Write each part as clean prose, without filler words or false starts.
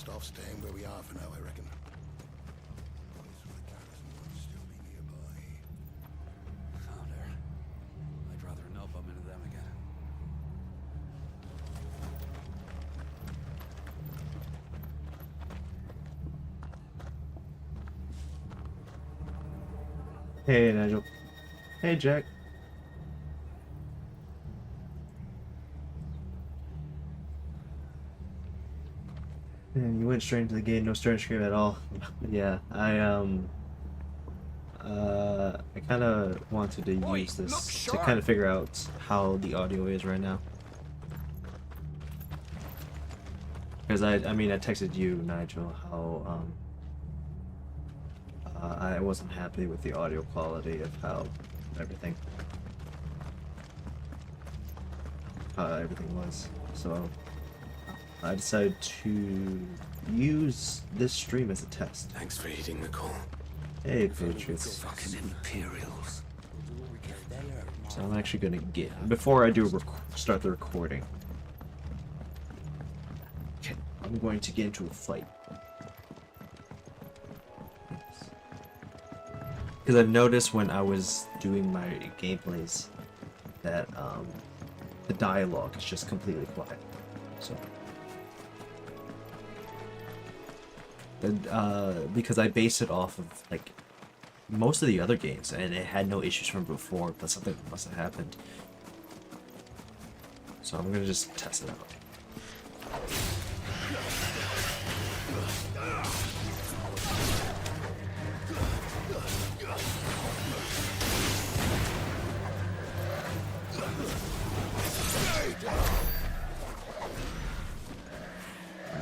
best off staying where we are for now, I reckon. Boys from the garrison will still be nearby. Oh, there. I'd rather not bump into them again. Hey, Nigel. Hey, Jack. And you went straight into the game, no start screen at all. Yeah, I kind of wanted to use this to kind of figure out how the audio is right now. Because I mean, I texted you, Nigel, how I wasn't happy with the audio quality of how everything was. So I decided to use this stream as a test. Thanks for heeding the call. Hey, Patriots. Fucking Imperials. So I'm actually gonna get, before I do start the recording, I'm going to get into a fight. Because I've noticed when I was doing my gameplays that the dialogue is just completely quiet. So, because I base it off of like most of the other games, and it had no issues from before, but something must have happened. So I'm gonna just test it out.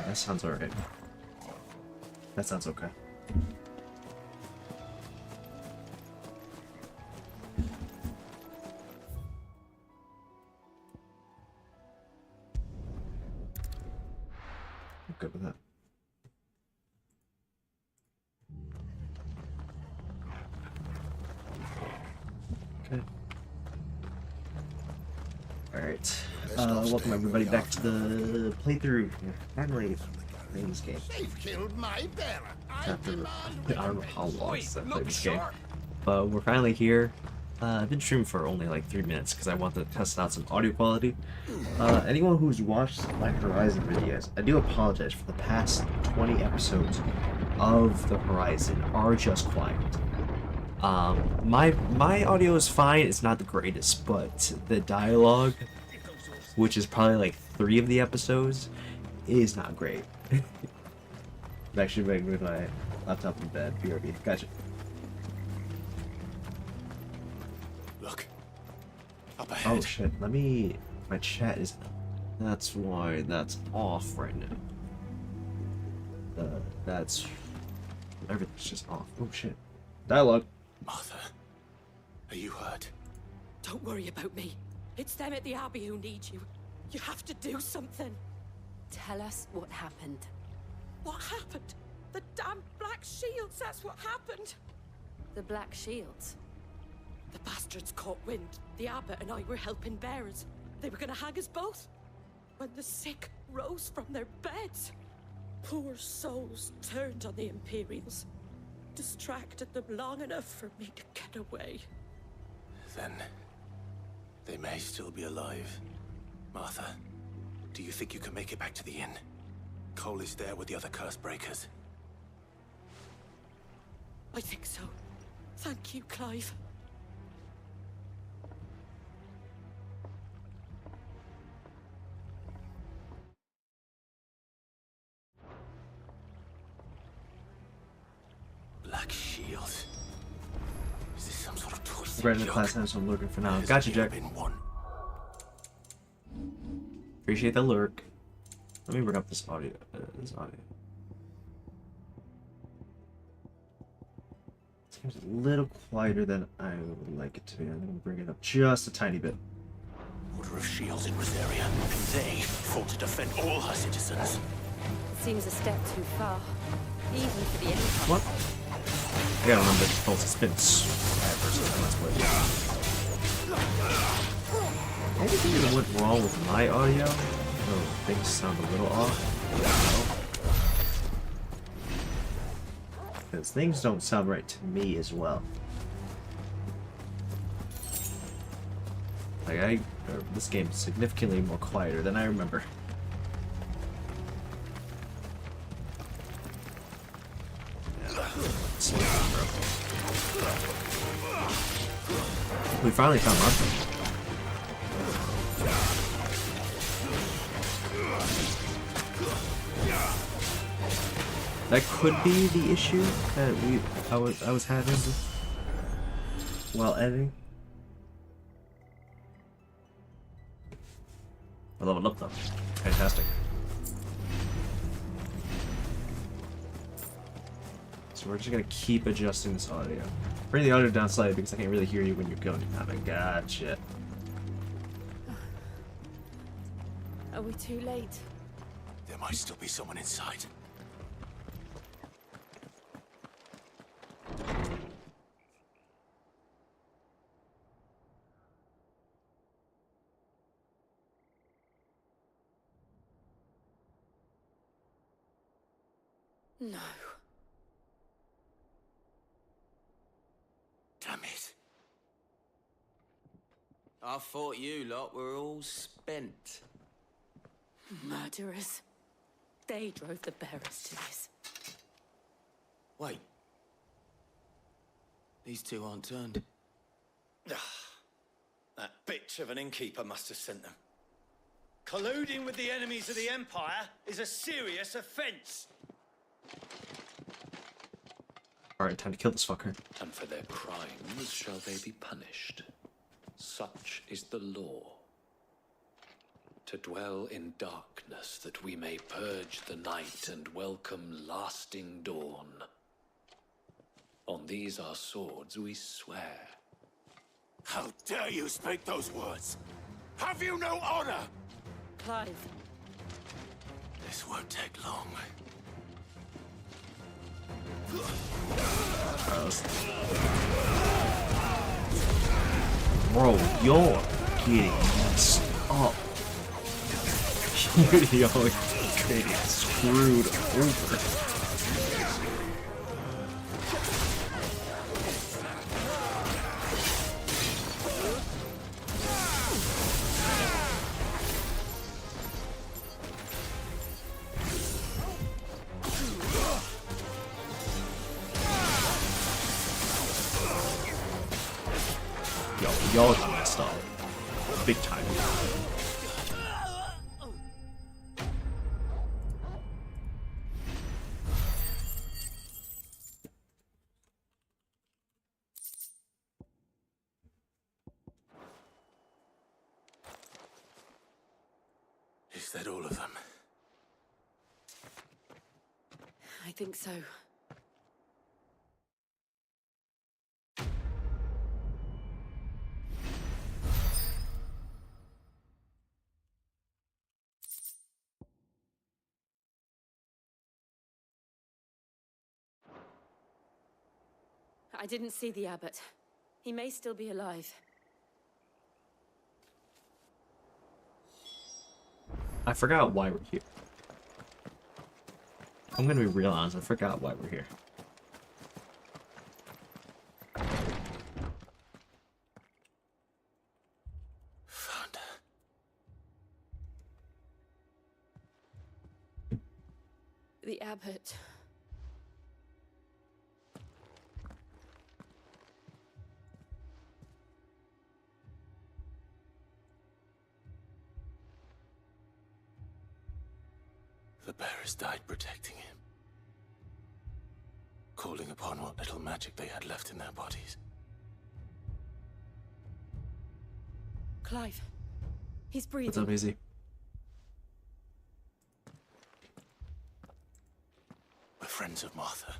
That sounds alright. That sounds okay. I'm good with that. Okay. Alright. Welcome everybody back to the playthrough. Finally playing this game. They've killed my bearer. After, I don't know how long since I played this game. But we're finally here. I've been streaming for only like 3 minutes because I want to test out some audio quality. Anyone who's watched my Horizon videos, I do apologize for the past 20 episodes of the Horizon are just quiet. My audio is fine, it's not the greatest, but the dialogue, which is probably like 3 of the episodes, is not great. I'm actually ready with my laptop in bed. BRB. Gotcha. Look. Up ahead. Oh shit, let me... My chat is... That's why that's off right now. That's... Everything's just off. Oh shit. Dialogue. Martha, are you hurt? Don't worry about me. It's them at the Abbey who need you. You have to do something. Tell us what happened. What happened? The damn Black Shields, that's what happened. The Black Shields. The bastards caught wind. The Abbot and I were helping bearers. They were gonna hang us both. When the sick rose from their beds, poor souls turned on the Imperials. Distracted them long enough for me to get away. Then they may still be alive. Martha, do you think you can make it back to the inn? Cole is there with the other curse breakers. I think so. Thank you, Clive. Black Shields. Is this some sort of twisted Right in the joke? class house, I'm looking for now. There's Gotcha, never Jack. been one. Appreciate the lurk. Let me bring up this audio. Seems a little quieter than I would like it to be. I'm gonna bring it up just a tiny bit. Order of Shields in Rosaria, and they fought to defend all her citizens. Seems a step too far, even for the Empire. What? I gotta remember this pulse has been forever, so that's what. Anything that went wrong with my audio? Oh, things sound a little off. because things don't sound right to me as well. Like this game's significantly more quieter than I remember. We finally found Martha. That could be the issue that I was having while editing. I leveled up though. Fantastic. So we're just gonna keep adjusting this audio. Bring the audio down slightly because I can't really hear you when you're going. Gotcha. Are we too late? There might still be someone inside. No. Damn it. I thought you lot were all spent. Murderers. They drove the bearers to this. Wait. These two aren't turned. That bitch of an innkeeper must have sent them. Colluding with the enemies of the Empire is a serious offense. Alright, time to kill this fucker. And for their crimes shall they be punished. Such is the law. To dwell in darkness that we may purge the night and welcome lasting dawn. On these our swords we swear. How dare you speak those words? Have you no honor? Clive. This won't take long. Bro, you're getting messed up. You're getting screwed over. Y'all got messed up. Big time. Is that all of them? I think so. I didn't see the abbot. He may still be alive. I forgot why we're here. I'm gonna be real honest, I forgot why we're here. Found her. The abbot. The bearers died protecting him. Calling upon what little magic they had left in their bodies. Clive. He's breathing. What's up, Easy? We're friends of Martha.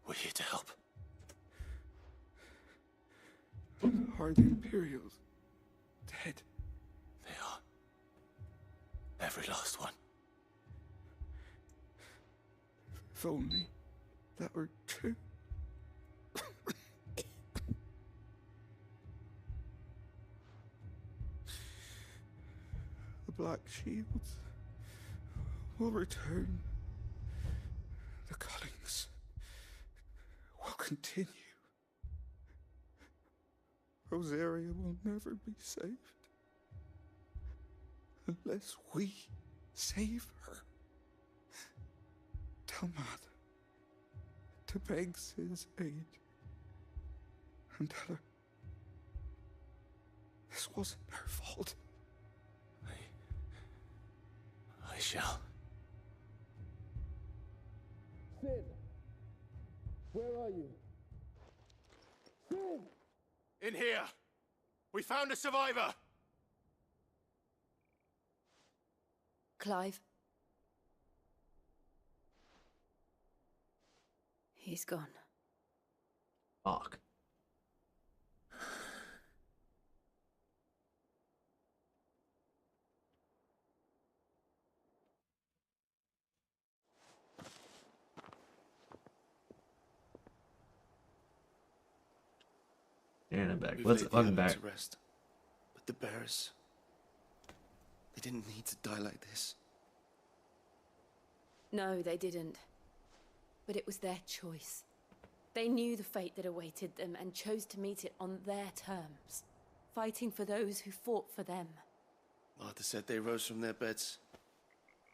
We're here to help. Are the Imperials dead? They are. Every last one. If only that were true. The Black Shields will return. The Cullings continue. Rosaria will never be saved unless we save her. Tell Mother to beg his aid and tell her this wasn't her fault. I shall. Sid! Where are you? Sid! In here! We found a survivor! Clive. He's gone. Fuck. And I'm back. Welcome back. To rest. But the bears, they didn't need to die like this. No, they didn't. But it was their choice. They knew the fate that awaited them and chose to meet it on their terms, fighting for those who fought for them. Martha said they rose from their beds,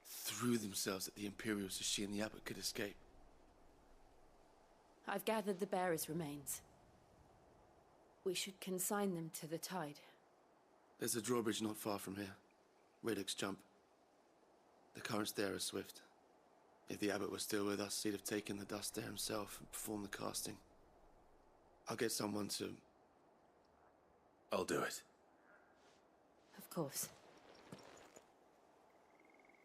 threw themselves at the Imperials so she and the Abbot could escape. I've gathered the bearers' remains. We should consign them to the tide. There's a drawbridge not far from here. Radix jump. The currents there are swift. If the Abbot was still with us, he'd have taken the dust there himself and performed the casting. I'll get someone to... I'll do it. Of course.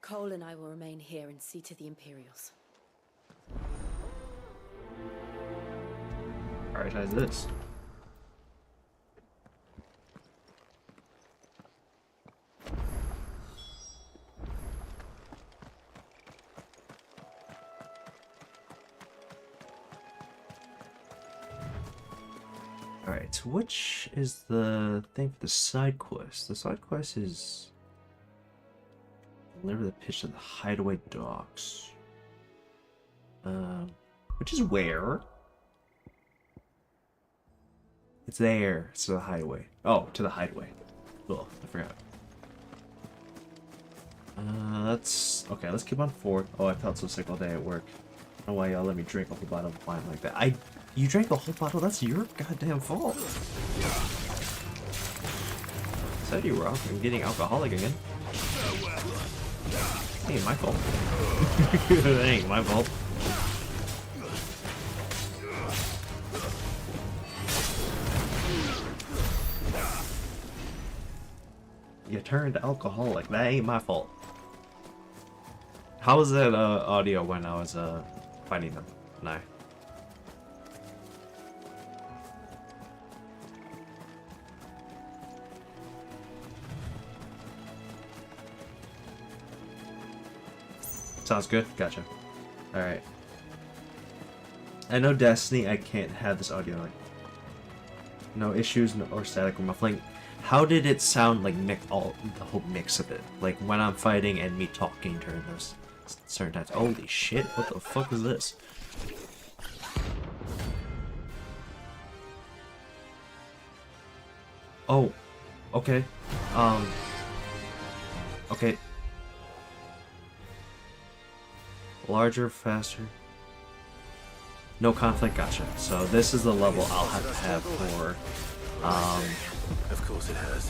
Cole and I will remain here and see to the Imperials. Prioritize this. Alright, so which is the thing for the side quest? The side quest is deliver the pitch to the hideaway docks. Which is where? It's there. It's to the hideaway. Oh, to the hideaway. Oh, I forgot. Okay, let's keep on forward. Oh, I felt so sick all day at work. I don't know why y'all let me drink a whole bottle of wine like that. You drank a whole bottle? That's your goddamn fault. Said you were off and getting alcoholic again. Ain't my fault. That ain't my fault. You turned alcoholic. That ain't my fault. How was that audio when I was fighting them? No. Sounds good. Gotcha. Alright. I know Destiny, I can't have this audio like no issues or static or muffling. How did it sound like the whole mix of it? Like when I'm fighting and me talking during those certain times. Holy shit, what the fuck is this? Oh, okay. Okay. Larger, faster. No conflict, gotcha. So this is the level I'll have to have for, Of course it has.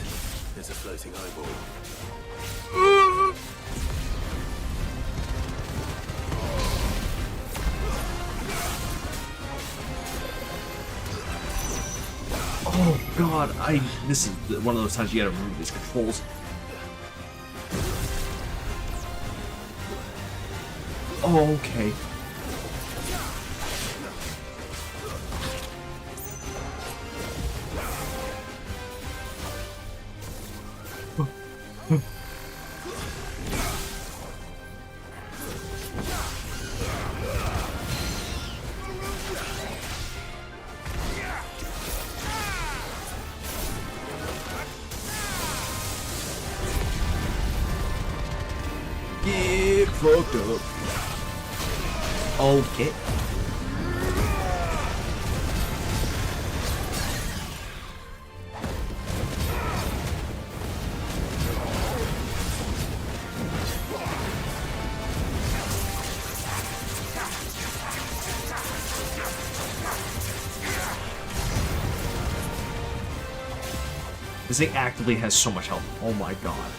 It's a floating eyeball. Oh god, this is one of those times you gotta remove these controls. Oh, okay. Get fucked up. Okay. This thing actively has so much health. Oh my god.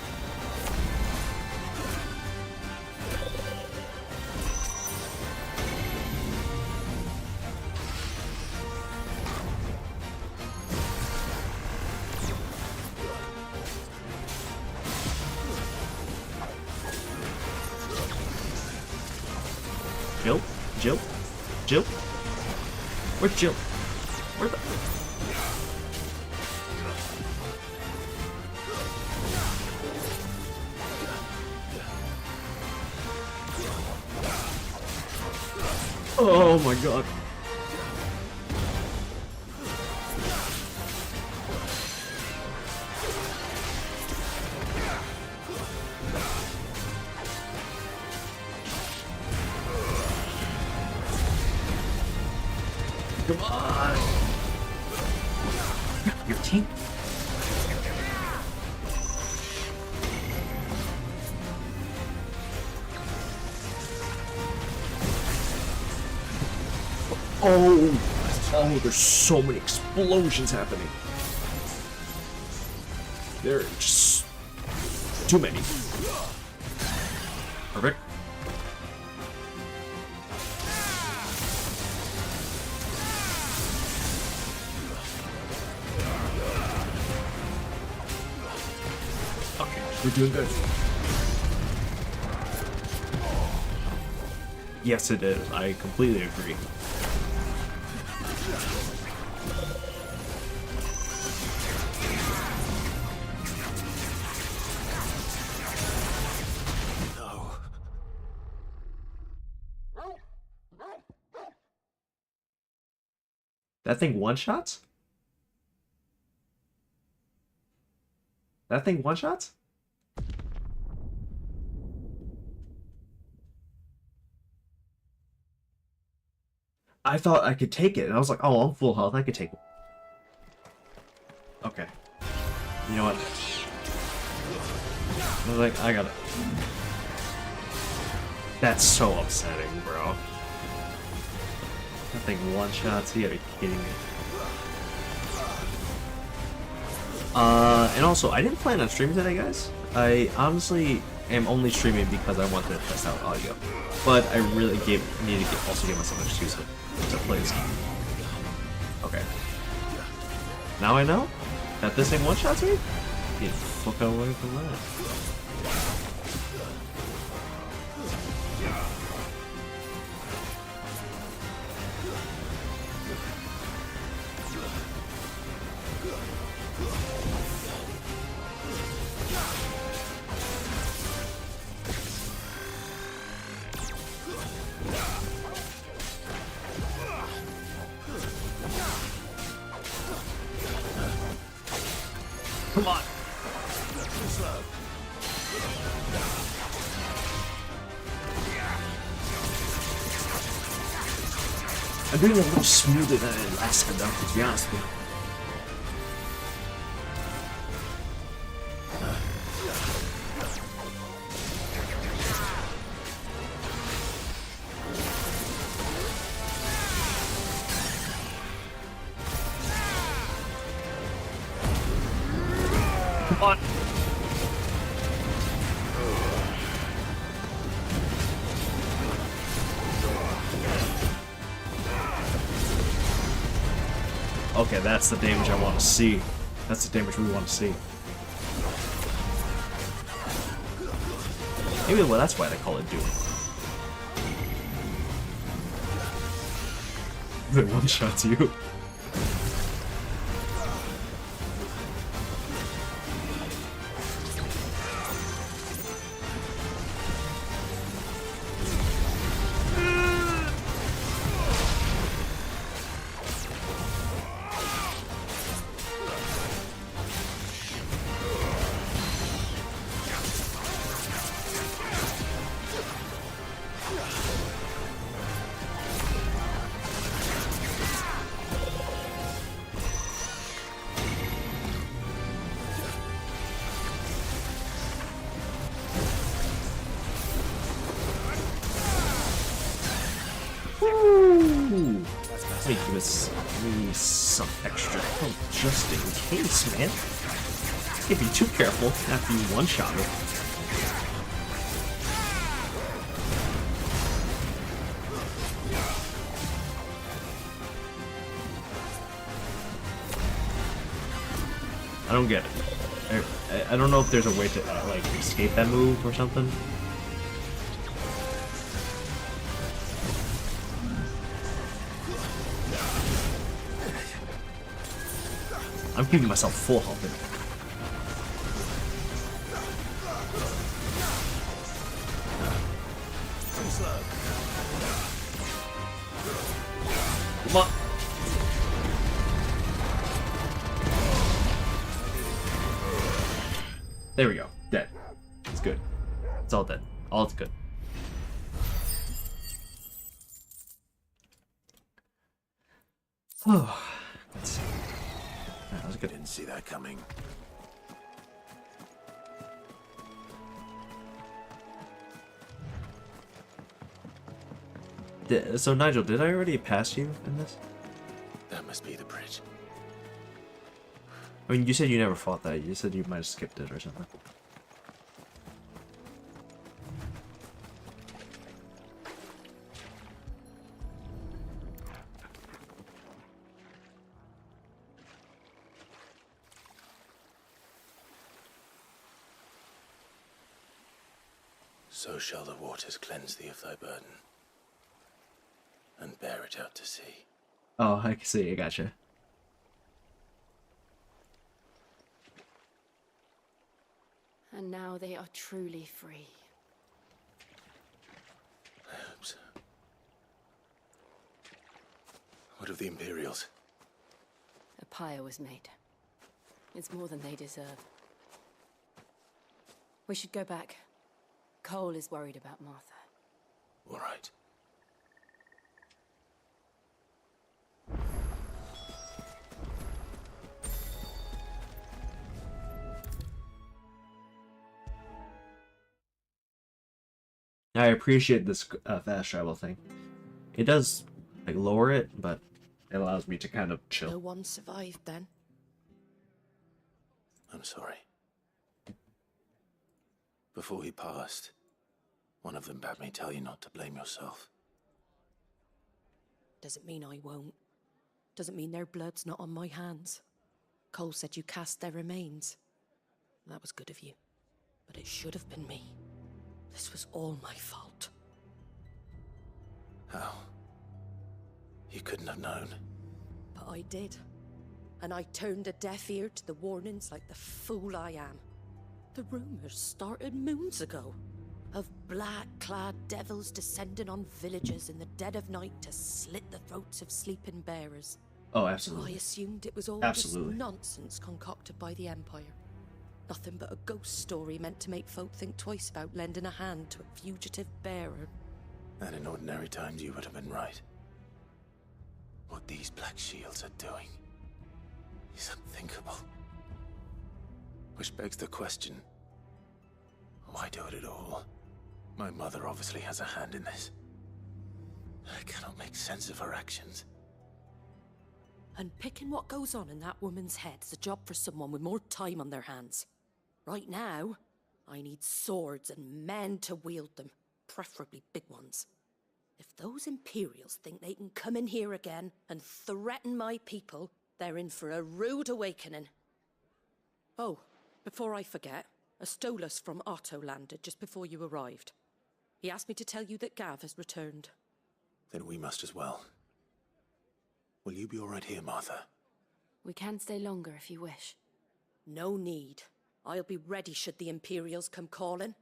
Jill? Jill? Jill? Where's Jill? Where the... Oh my god. Come on! Your team. Oh, there's so many explosions happening. There are just too many. Perfect. Okay, we're doing good. Yes, it is. I completely agree. That thing one-shots? That thing one-shots? I thought I could take it, and I was like, oh, I'm full health, I could take it. Okay. You know what? I was like, I got it. That's so upsetting, bro. That thing one-shots, you gotta be kidding me. And also, I didn't plan on streaming today, guys. I honestly am only streaming because I want to test out audio. But I really need to also give myself an excuse to play this game. Okay. Now I know that this thing one-shots me? Get the fuck away from that. Come on. I'm doing a little smoother than it last time, though, to be honest with you. Come on. Okay, that's the damage I want to see. That's the damage we want to see. Maybe well, that's why they call it Doom. They one-shots you. Let me give us some extra help just in case, man. Can't be too careful after you one-shot her. I don't get it. I don't know if there's a way to like escape that move or something. I'm keeping myself full health. Come on. There we go. Dead. It's good. It's all dead. All good. Oh, let's see. That was good. Didn't see that coming. So Nigel, did I already pass you in this? That must be the bridge. I mean, you said you never fought that. You said you might have skipped it or something. So shall the waters cleanse thee of thy burden, and bear it out to sea. Oh, I can see. I gotcha. And now they are truly free. I hope so. What of the Imperials? A pyre was made. It's more than they deserve. We should go back. Cole is worried about Martha. All right. I appreciate this fast travel thing. It does like lower it, but it allows me to kind of chill. No one survived then. I'm sorry. Before he passed, one of them bade me tell you not to blame yourself. Doesn't mean I won't. Doesn't mean their blood's not on my hands. Cole said you cast their remains. That was good of you. But it should have been me. This was all my fault. How? You couldn't have known. But I did. And I turned a deaf ear to the warnings like the fool I am. The rumors started moons ago. Of black-clad devils descending on villages in the dead of night to slit the throats of sleeping bearers. Oh, absolutely. I assumed it was all just nonsense concocted by the Empire. Nothing but a ghost story meant to make folk think twice about lending a hand to a fugitive bearer. And in ordinary times you would have been right. What these Black Shields are doing is unthinkable. Which begs the question, why do it at all? My mother obviously has a hand in this. I cannot make sense of her actions. And picking what goes on in that woman's head's a job for someone with more time on their hands. Right now, I need swords and men to wield them, preferably big ones. If those Imperials think they can come in here again and threaten my people, they're in for a rude awakening. Oh, before I forget, a Stolas from Otto landed just before you arrived. He asked me to tell you that Gav has returned. Then we must as well. Will you be all right here, Martha? We can stay longer if you wish. No need. I'll be ready should the Imperials come calling.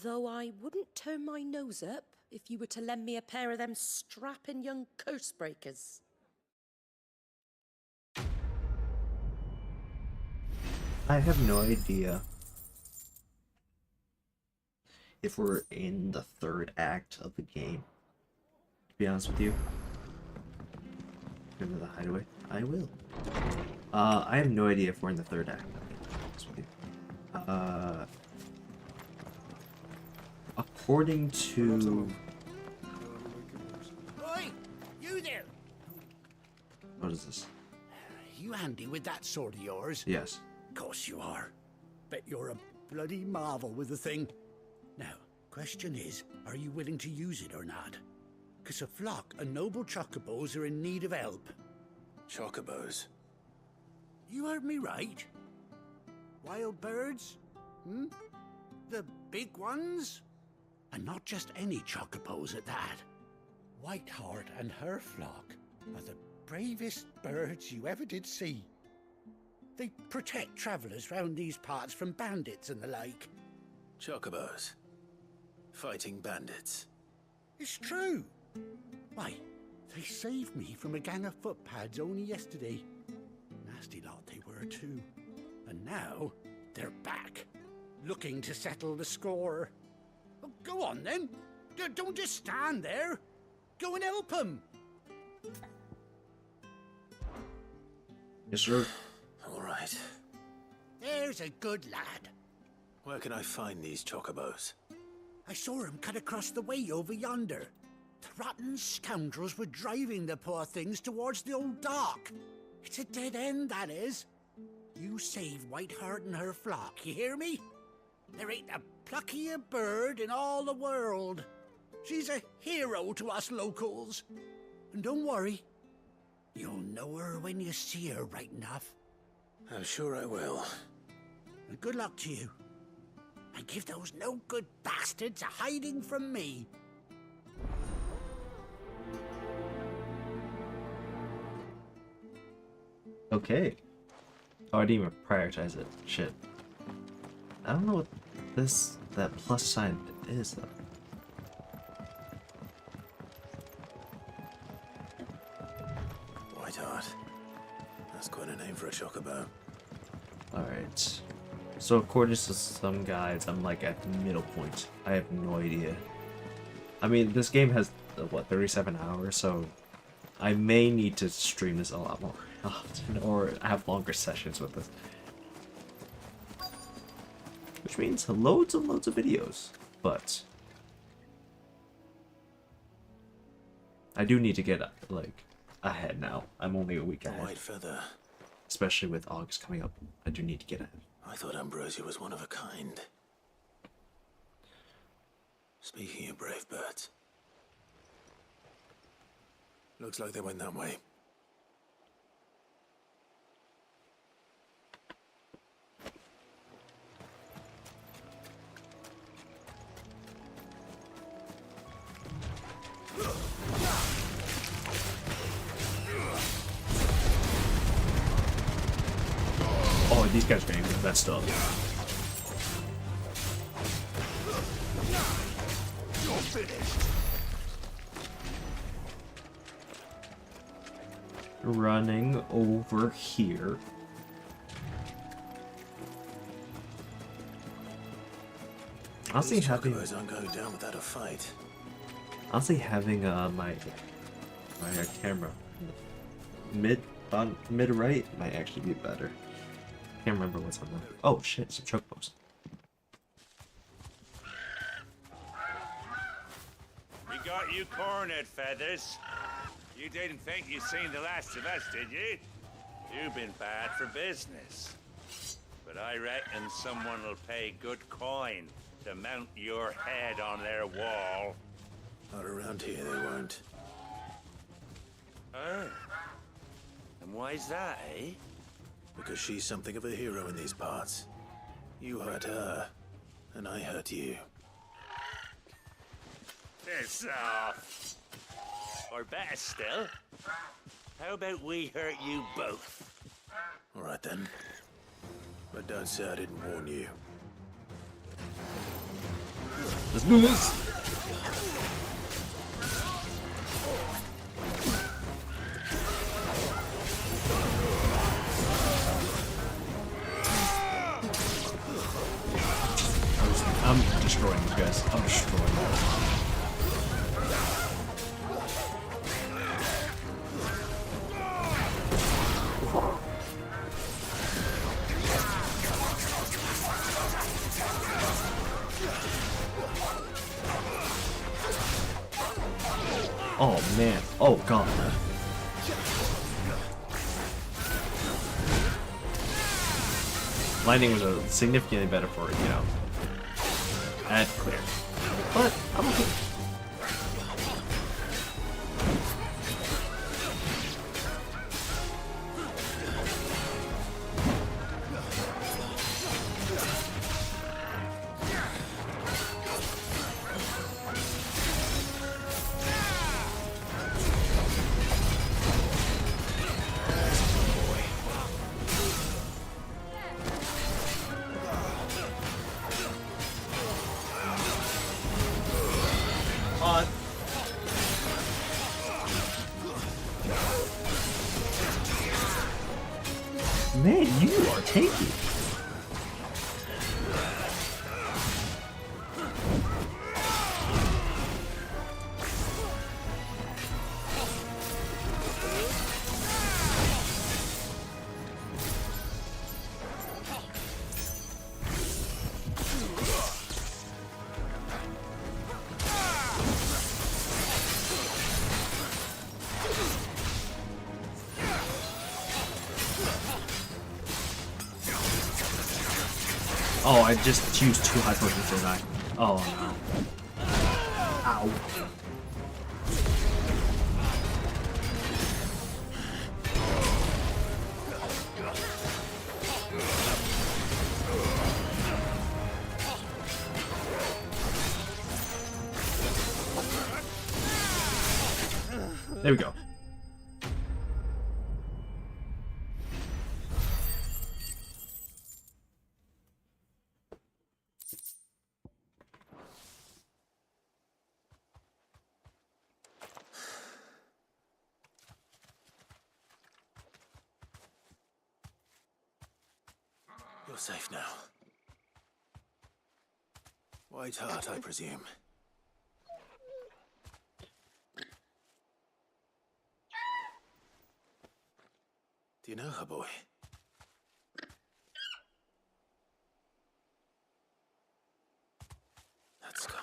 Though I wouldn't turn my nose up if you were to lend me a pair of them strapping young curse breakers. I have no idea if we're in the third act of the game. To be honest with you. Go to the hideaway. I will. I have no idea if we're in the third act. To be honest with you. According to... Oi! You there! What is this? You handy with that sword of yours? Yes. course you are. Bet you're a bloody marvel with the thing. Now, question is, are you willing to use it or not? 'Cause a flock of noble chocobos are in need of help. Chocobos? You heard me right. Wild birds? Hmm? The big ones? And not just any chocobos at that. Whiteheart and her flock are the bravest birds you ever did see. They protect travellers round these parts from bandits and the like. Chocobos? Fighting bandits? It's true. Why, they saved me from a gang of footpads only yesterday. Nasty lot they were too. And now, they're back, looking to settle the score. Oh, go on then. Don't just stand there. Go and help them. Yes, sir. All right. There's a good lad. Where can I find these chocobos? I saw him cut across the way over yonder. The rotten scoundrels were driving the poor things towards the old dock. It's a dead end, that is. You save Whiteheart and her flock, you hear me? There ain't a pluckier bird in all the world. She's a hero to us locals. And don't worry, you'll know her when you see her right enough. I'm sure I will. And good luck to you. And give those no-good bastards a hiding from me. Okay. Oh, I didn't even prioritize it. Shit. I don't know what that plus sign is, though. Whiteheart. That's quite a name for a chocobo. Alright. So according to some guides, I'm like at the middle point. I have no idea. I mean, this game has, what, 37 hours, so I may need to stream this a lot more often, or have longer sessions with this. Which means loads and loads of videos, but I do need to get, like, ahead now. I'm only a week ahead. White feather. Especially with August coming up, I do need to get ahead. I thought Ambrosia was one of a kind. Speaking of brave birds. Looks like they went that way. Oh, these guys are getting messed up. You're finished. Running over here. Honestly, having aren't going down without a fight. Honestly, having my camera mid right might actually be better. Can't remember what's on there. Oh shit, some chocobos. We got you cornered, Feathers. You didn't think you'd seen the last of us, did you? You've been bad for business. But I reckon someone will pay good coin to mount your head on their wall. Not around here, they won't. Oh. And why's that, eh? Because she's something of a hero in these parts. You hurt her, and I hurt you. Piss off. Or better still, how about we hurt you both? All right then. But don't say I didn't warn you. Let's do this! I'm destroying these guys. I'm destroying them. Oh man. Oh god. Lightning was significantly better for, you know, at clear. But I'm okay. Man, you are taking. Oh, I just used 2 high potions, didn't I? Oh no. Ow. There we go. You're safe now. White Hart, I presume. Do you know her, boy? That scar.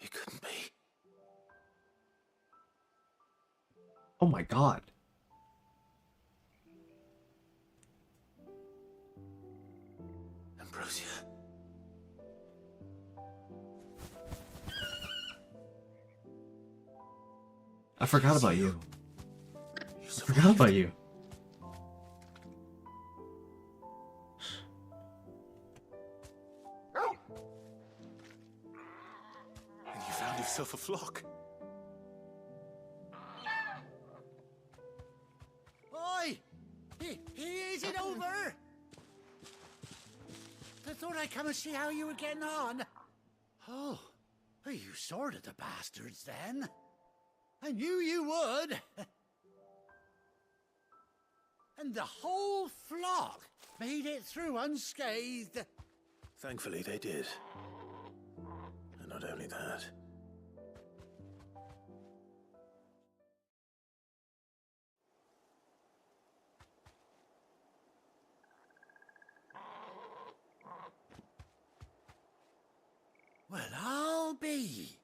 It couldn't be. Oh my god. Ambrosia. I forgot about you. I forgot about you. And you found yourself a flock. Oi! Is it over? I thought I'd come and see how you were getting on. Oh, you sorted the bastards then. I knew you would. And the whole flock made it through unscathed. Thankfully, they did. And not only that. Well, I'll be.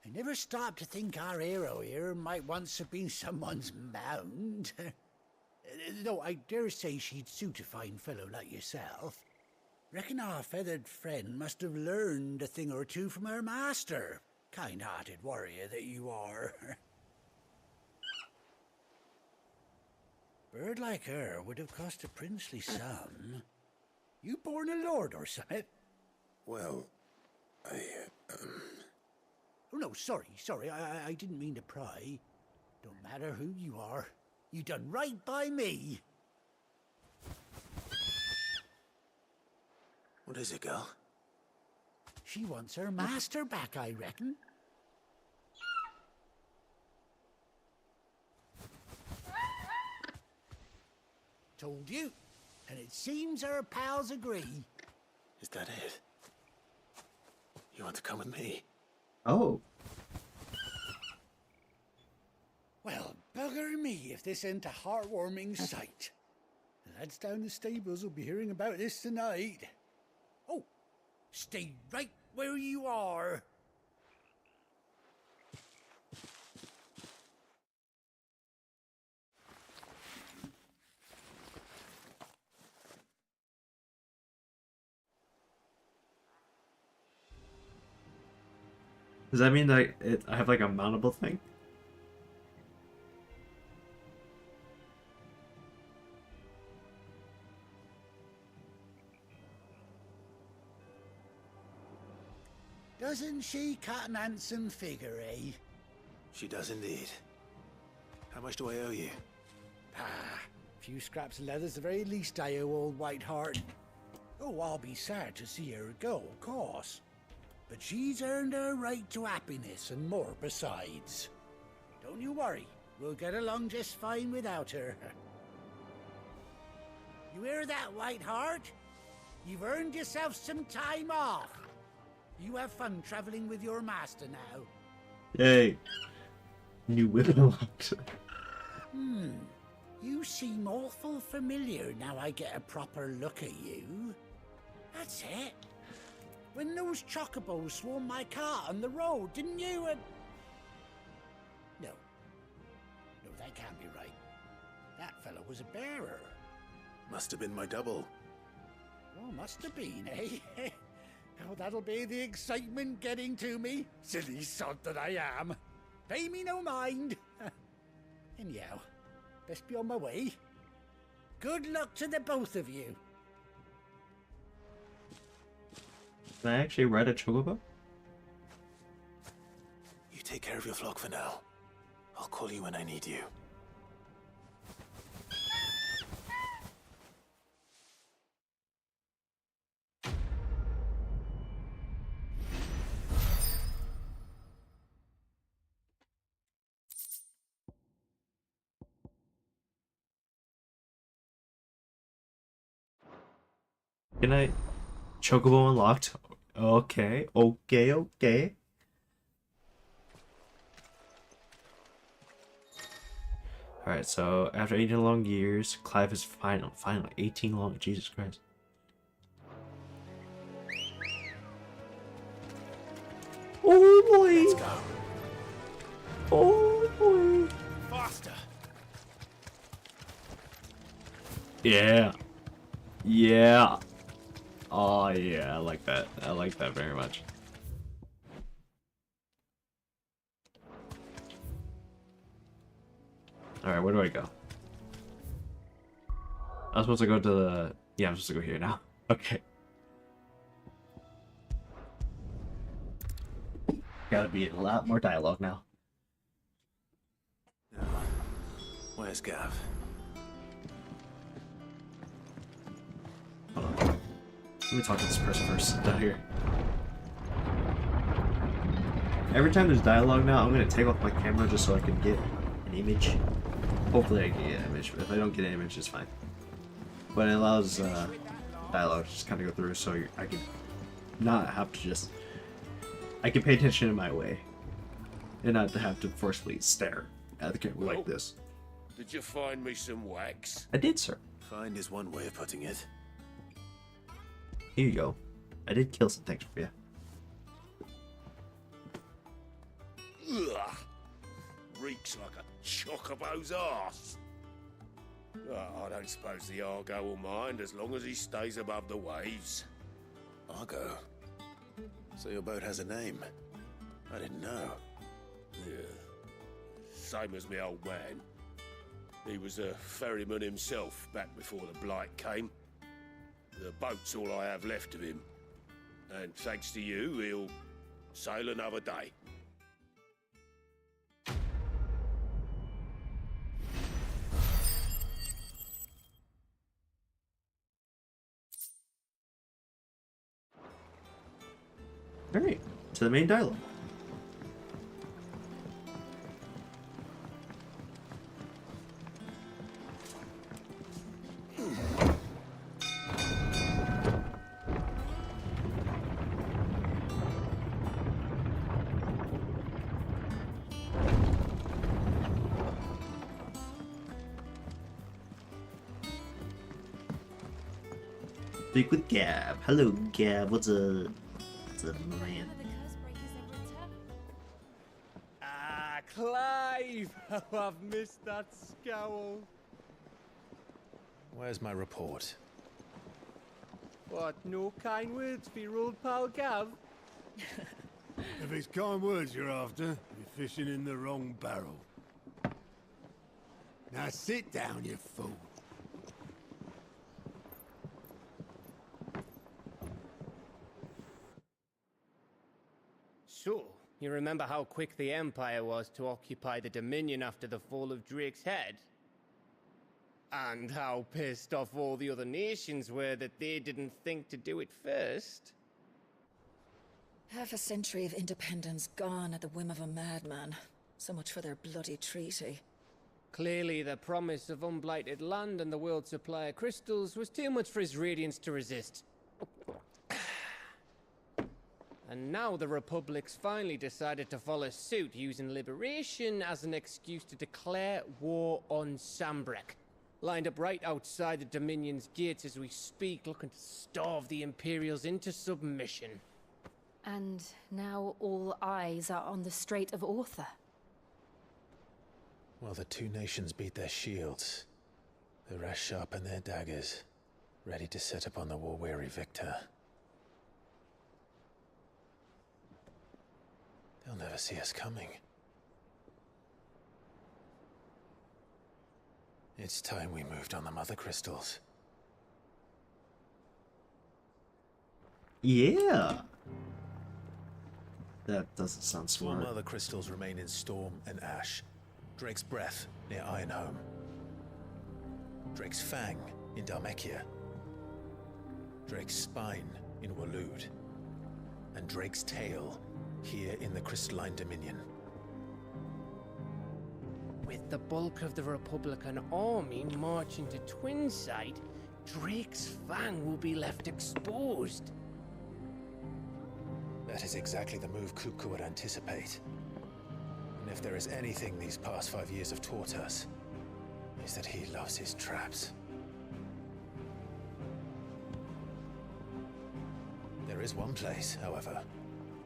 I never stopped to think our hero here might once have been someone's mount. Though I dare say she'd suit a fine fellow like yourself. Reckon our feathered friend must have learned a thing or two from her master. Kind-hearted warrior that you are. Bird like her would have cost a princely sum. You born a lord or something? Well, Oh, no, sorry. I didn't mean to pry. Don't matter who you are. You done right by me. What is it, girl? She wants her master back, I reckon. Told you. And it seems her pals agree. Is that it? You want to come with me? Oh. Well, bugger me if this ain't a heartwarming sight. The lads down the stables will be hearing about this tonight. Oh, stay right where you are. Does that mean that I have like a mountable thing? Doesn't she cut an handsome figure, eh? She does indeed. How much do I owe you? Ah, a few scraps of leather's the very least I owe old Whiteheart. Oh, I'll be sad to see her go, of course. But she's earned her right to happiness and more besides. Don't you worry, we'll get along just fine without her. You hear that, Whiteheart? You've earned yourself some time off. You have fun traveling with your master now. Yay. New weapon unlocked. You seem awful familiar now I get a proper look at you. That's it. When those chocobos swarmed my car on the road, didn't you? No. No, that can't be right. That fellow was a bearer. Must have been my double. Oh, must have been, eh? Oh, that'll be the excitement getting to me. Silly sod that I am. Pay me no mind. Anyhow, best be on my way. Good luck to the both of you. Can I actually ride a chocobo? You take care of your flock for now. I'll call you when I need you. Can I? Chocobo unlocked. Okay, okay. Alright, so after 18 long years, Clive is finally 18 long. Jesus Christ. Oh boy! Let's go. Oh boy! Faster! Yeah. Yeah. Oh yeah, I like that. I like that very much. Alright, where do I go? I'm supposed to go to the... Yeah, I'm supposed to go here now. Okay. Gotta be a lot more dialogue now. Now, where's Gav? Hold on. Let me talk to this person first, down here. Every time there's dialogue now, I'm gonna take off my camera just so I can get an image. Hopefully I can get an image, but if I don't get an image, it's fine. But it allows dialogue to just kind of go through, so I can not have to just... I can pay attention in my way, and not to have to forcefully stare at the camera like this. Did you find me some wax? I did, sir. Find is one way of putting it. Here you go. I did kill some things for you. Ugh. Reeks like a chocobo's arse. I don't suppose the Argo will mind as long as he stays above the waves. Argo? So your boat has a name? I didn't know. Yeah. Same as me old man. He was a ferryman himself back before the Blight came. The boat's all I have left of him. And thanks to you, he'll sail another day. Alright, to the main dialogue. Speak with Gab. Hello, Gab. What's up? What's up, man? Ah, Clive! Oh, I've missed that scowl. Where's my report? What, no kind words for your old pal Gav? If it's kind words you're after, you're fishing in the wrong barrel. Now sit down, you fool. So, you remember how quick the Empire was to occupy the Dominion after the fall of Drake's head? And how pissed off all the other nations were that they didn't think to do it first? Half a century of independence gone at the whim of a madman. So much for their bloody treaty. Clearly, the promise of unblighted land and the world's supply of crystals was too much for his radiance to resist. And now the Republic's finally decided to follow suit, using liberation as an excuse to declare war on Sambrek. Lined up right outside the Dominion's gates as we speak, looking to starve the Imperials into submission. And now all eyes are on the Strait of Author. While the two nations beat their shields, the rest sharpen their daggers, ready to set upon the war-weary victor. They'll never see us coming. It's time we moved on the Mother Crystals. Yeah. That doesn't sound Four smart. Mother Crystals remain in Storm and Ash. Drake's Breath near Ironhome. Drake's Fang in Dhalmekia. Drake's Spine in Waloed. And Drake's Tail here in the Crystalline Dominion. With the bulk of the Republican army marching to Twinside, Drake's Fang will be left exposed. That is exactly the move Kupka would anticipate. And if there is anything these past 5 years have taught us, is that he loves his traps. There is one place, however,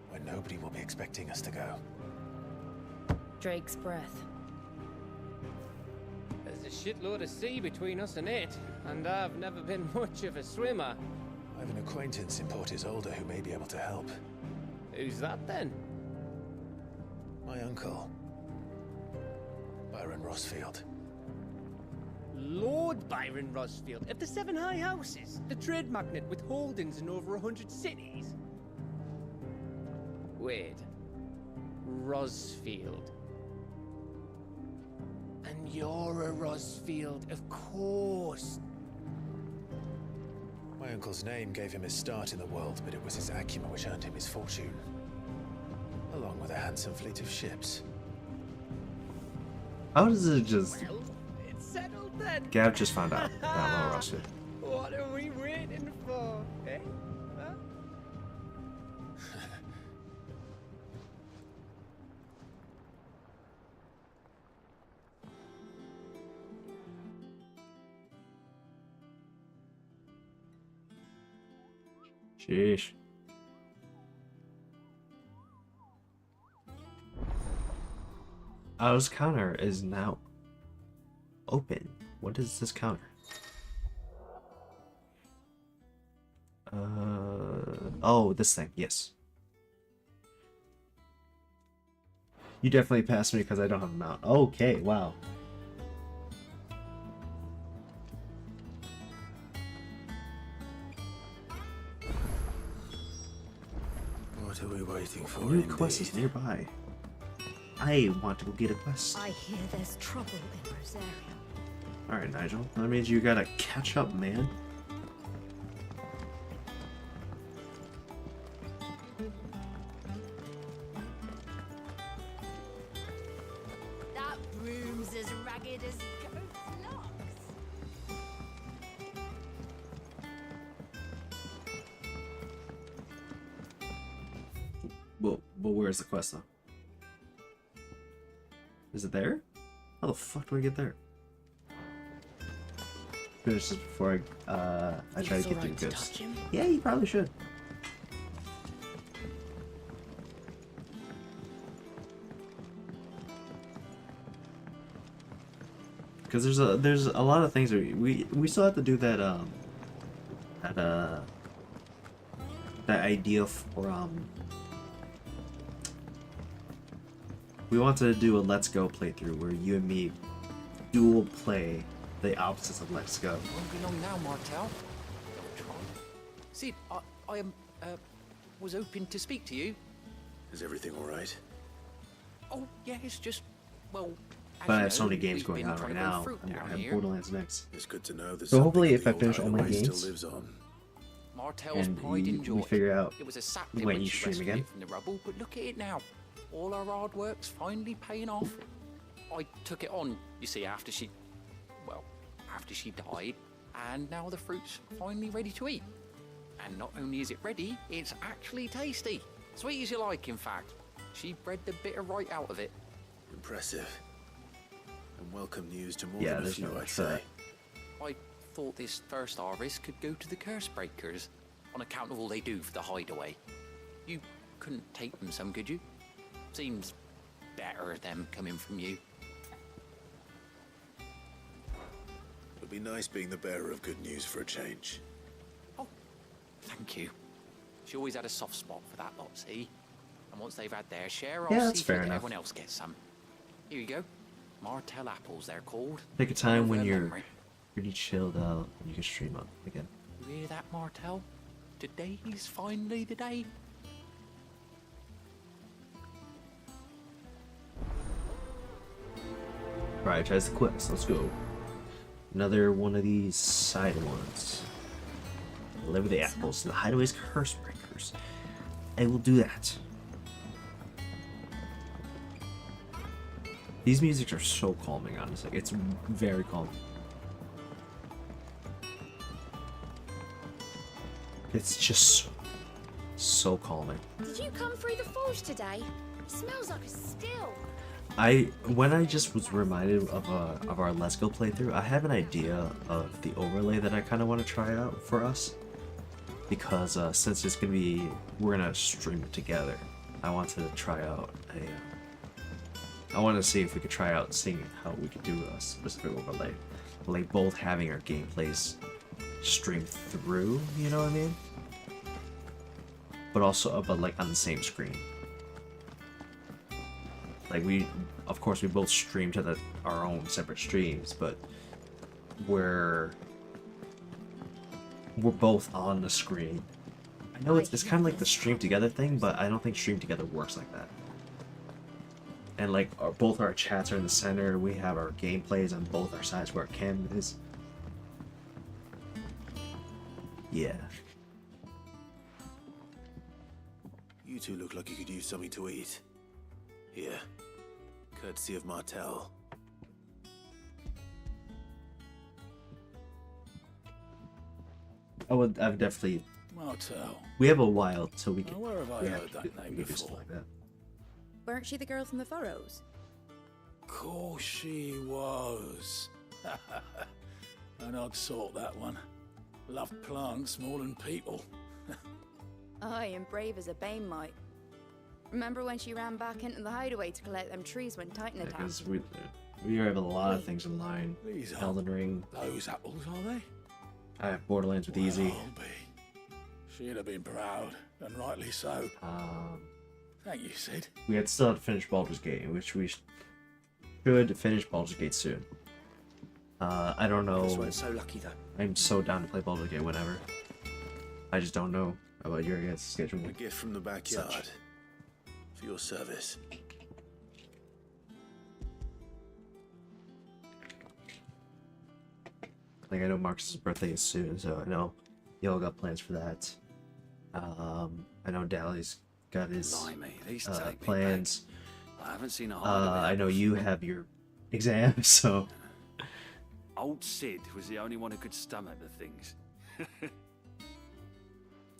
where nobody will be expecting us to go. Drake's Breath. There's a shitload of sea between us and it, and I've never been much of a swimmer. I have an acquaintance in Port Isolde who may be able to help. Who's that then? My uncle, Byron Rossfield. Lord Byron Rossfield of the Seven High Houses, the trade magnate with holdings in over 100 cities. Wait, Rossfield. And you're a Rossfield, of course. My uncle's name gave him his start in the world, but it was his acumen which earned him his fortune. Along with a handsome fleet of ships. How does it just... Well, it's settled then. Gav just found out about Rossfield. What are we waiting for, eh? Huh? Sheesh. This counter is now open. What is this counter? Oh, this thing. Yes. You definitely passed me because I don't have a mount. Okay, wow. What are we waiting for? New quest is nearby. I want to go get a quest. I hear there's trouble in Rosaria. Alright, Nigel. That means you gotta catch up, man. That broom's as ragged as goat's locks. But where's the quest though? Is it there? How the fuck do I get there? Finish this before I try to get through this. Yeah, you probably should. Because there's a lot of things that we still have to do that that idea for we want to do a Let's Go playthrough where you and me dual play the opposites of Let's Go. Won't be long now, Martel. Sid, I was hoping to speak to you. Is everything all right? Oh, yeah, it's just, well... But I have so many games going on right now. I'm gonna have Borderlands next. It's good to know. So hopefully, if I finish all my games, Martel's and pride and joy. we figure out It was a sapling when when you she stream rescued again. it from the rubble, but look at it now. All our hard work's finally paying off. I took it on, you see, after she died, and now the fruit's finally ready to eat. And not only is it ready, it's actually tasty. Sweet as you like, in fact. She bred the bitter right out of it. Impressive. And welcome news to more Yeah, than a there's few, no I'd say. I thought this first harvest could go to the curse breakers, on account of all they do for the hideaway. You couldn't take them some, could you? Seems better them coming from you. It'll be nice being the bearer of good news for a change. Oh, thank you. She always had a soft spot for that lot, see? And once they've had their share, Yeah, I'll that's see fair that enough. everyone else gets some. Here you go. Martel apples, they're called. Take a time when Of her you're memory. pretty chilled out and you can stream up again. You hear that, Martel? Today's finally the day. Prioritize the quest. Let's go. Another one of these side ones. Deliver the apples to the hideaway's curse breakers. I will do that. These musics are so calming, honestly. It's very calming. It's just so calming. Did you come through the forge today? It smells like a still. When I just was reminded of our Let's Go playthrough, I have an idea of the overlay that I kind of want to try out for us, because since it's gonna be, we're gonna stream it together. I wanted to try out I want to see if we could try out seeing how we could do a specific overlay, like both having our gameplays streamed through. You know what I mean? But also, but like on the same screen. Like of course, we both stream to our own separate streams, but we're both on the screen. I know it's kind of like the stream together thing, but I don't think stream together works like that. And like both our chats are in the center, we have our gameplays on both our sides where our cam is. Yeah. You two look like you could use something to eat. Here. Courtesy of Martel. I've definitely. Martel. We have a while till we can. Where have I heard that name we can do before? stuff like that. Weren't she the girl from the furrows? Course she was. An odd sort, that one. Loved plants more than people. Aye, and brave as a bane might. Remember when she ran back into the hideaway to collect them trees when Titan attacked? Because we have a lot of things in line. These are Elden Ring. Those apples, are they? I have Borderlands with Easy. I'll be. She'd have been proud, and rightly so. Thank you, Sid. We had still had to finish Baldur's Gate, which we should finish Baldur's Gate soon. I don't know. This one's so lucky though. I'm so down to play Baldur's Gate whenever. I just don't know about your guys' schedule. A gift from the backyard. For your service. Like, I know Marcus's birthday is soon, so I know y'all got plans for that. I know Dally's got his Blimey, these take me plans. back. I haven't seen a hideaway. I know you have your exam, so Old Sid was the only one who could stomach the things.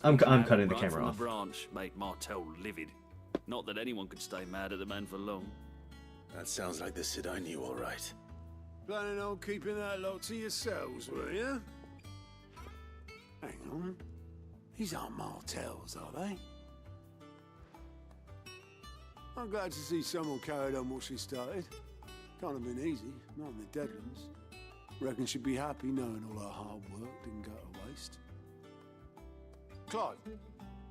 I'm Man cutting the right camera from off. The branch made Martel livid. Not that anyone could stay mad at the man for long. That sounds like the Sid I knew, all right. Planning on keeping that lot to yourselves, were you? Hang on. These aren't Martels, are they? I'm glad to see someone carried on what she started. Can't have been easy, not in the Deadlands. Reckon she'd be happy knowing all her hard work didn't go to waste. Clive,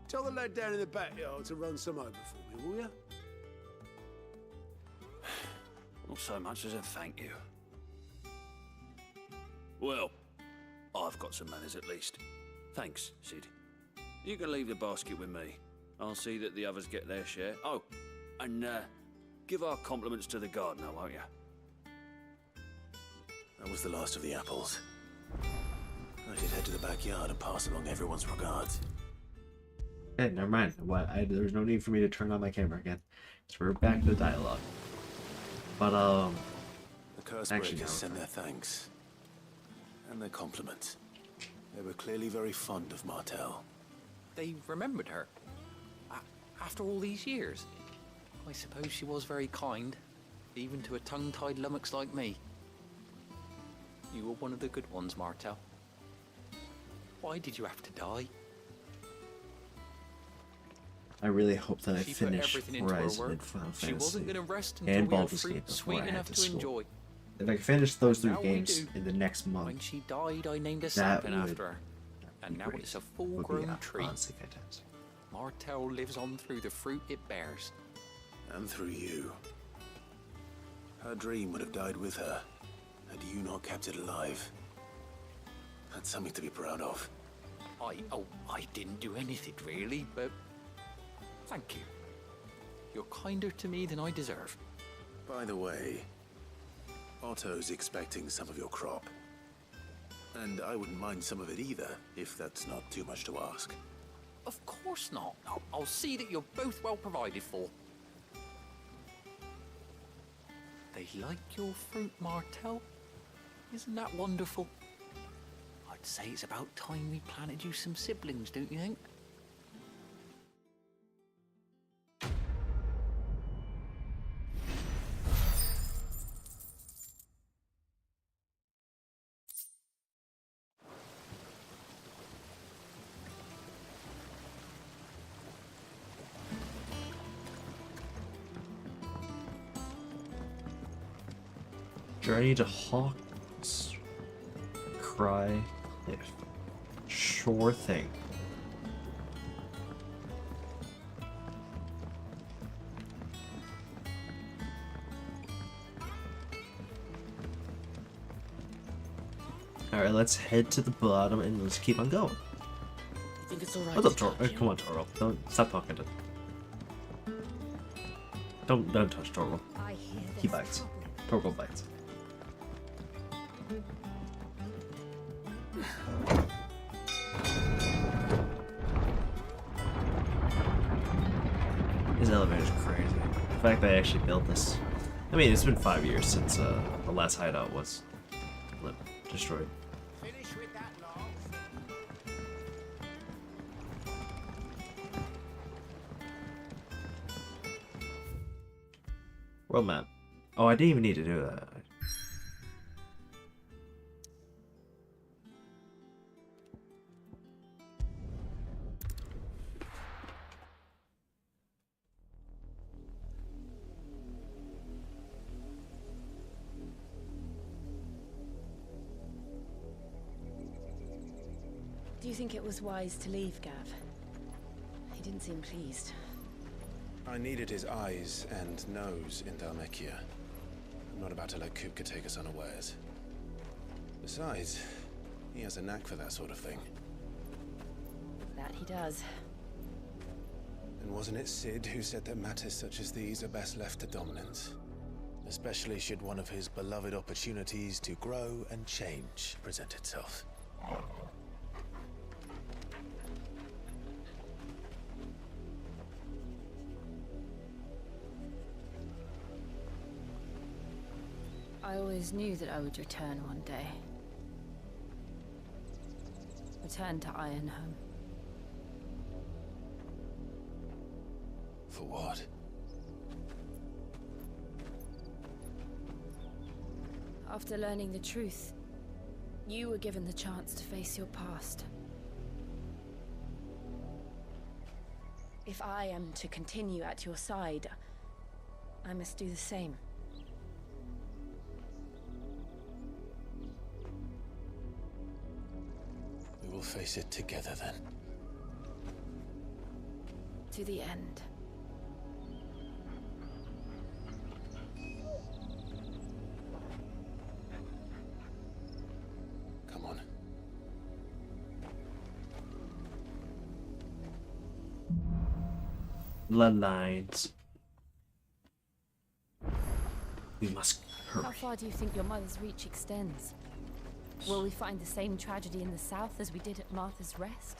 tell the lad down in the backyard to run some over for me, will ya? so much as a thank you. Well, I've got some manners at least. Thanks, Sid. You can leave the basket with me. I'll see that the others get their share. Oh, and give our compliments to the gardener, won't you? That was the last of the apples. I should head to the backyard and pass along everyone's regards. Okay, never mind. There's no need for me to turn on my camera again. So we're back to the dialogue. But, The curse actually, breakers no. send their thanks. And their compliments. They were clearly very fond of Martel. They remembered her. After all these years. I suppose she was very kind, even to a tongue-tied lummox like me. You were one of the good ones, Martel. Why did you have to die? I really hope that I She put finish everything into her Horizon work. and Final She Fantasy wasn't going to rest until and we had Baldur's Gate fruit before sweet I head enough to to school. enjoy. If I can finish those three Now we games do. in the next month, When she died, I named a that sapling would after her. And now great. it's a would be full-grown tree. honestly fantastic. Martel lives on through the fruit it bears. And through you. Her dream would have died with her, had you not kept it alive. That's something to be proud of. I didn't do anything really, but thank you. You're kinder to me than I deserve. By the way, Otto's expecting some of your crop. And I wouldn't mind some of it either, if that's not too much to ask. Of course not. I'll see that you're both well provided for. They like your fruit, Martel. Isn't that wonderful? I'd say it's about time we planted you some siblings, don't you think? Journey to Hawk's Cry Cliff. Sure thing. Alright, let's head to the bottom and let's keep on going. You think it's alright? What's up, Toro? Come on, Toro. Don't stop talking to. Don't touch Toro. He bites. Toro bites. This elevator's crazy. The fact that I actually built this. I mean, it's been 5 years since the last hideout was destroyed. Finish with that, Logs. World map. Oh, I didn't even need to do that. Do you think it was wise to leave, Gav? He didn't seem pleased. I needed his eyes and nose in Dhalmekia. I'm not about to let Kupka take us unawares. Besides, he has a knack for that sort of thing. That he does. And wasn't it Sid who said that matters such as these are best left to dominance? Especially should one of his beloved opportunities to grow and change present itself. I always knew that I would return one day. Return to Ironhome. For what? After learning the truth, you were given the chance to face your past. If I am to continue at your side, I must do the same. We will face it together then. To the end. bloodlines. We must hurry. How far do you think your mother's reach extends? Will we find the same tragedy in the south as we did at Martha's Rest?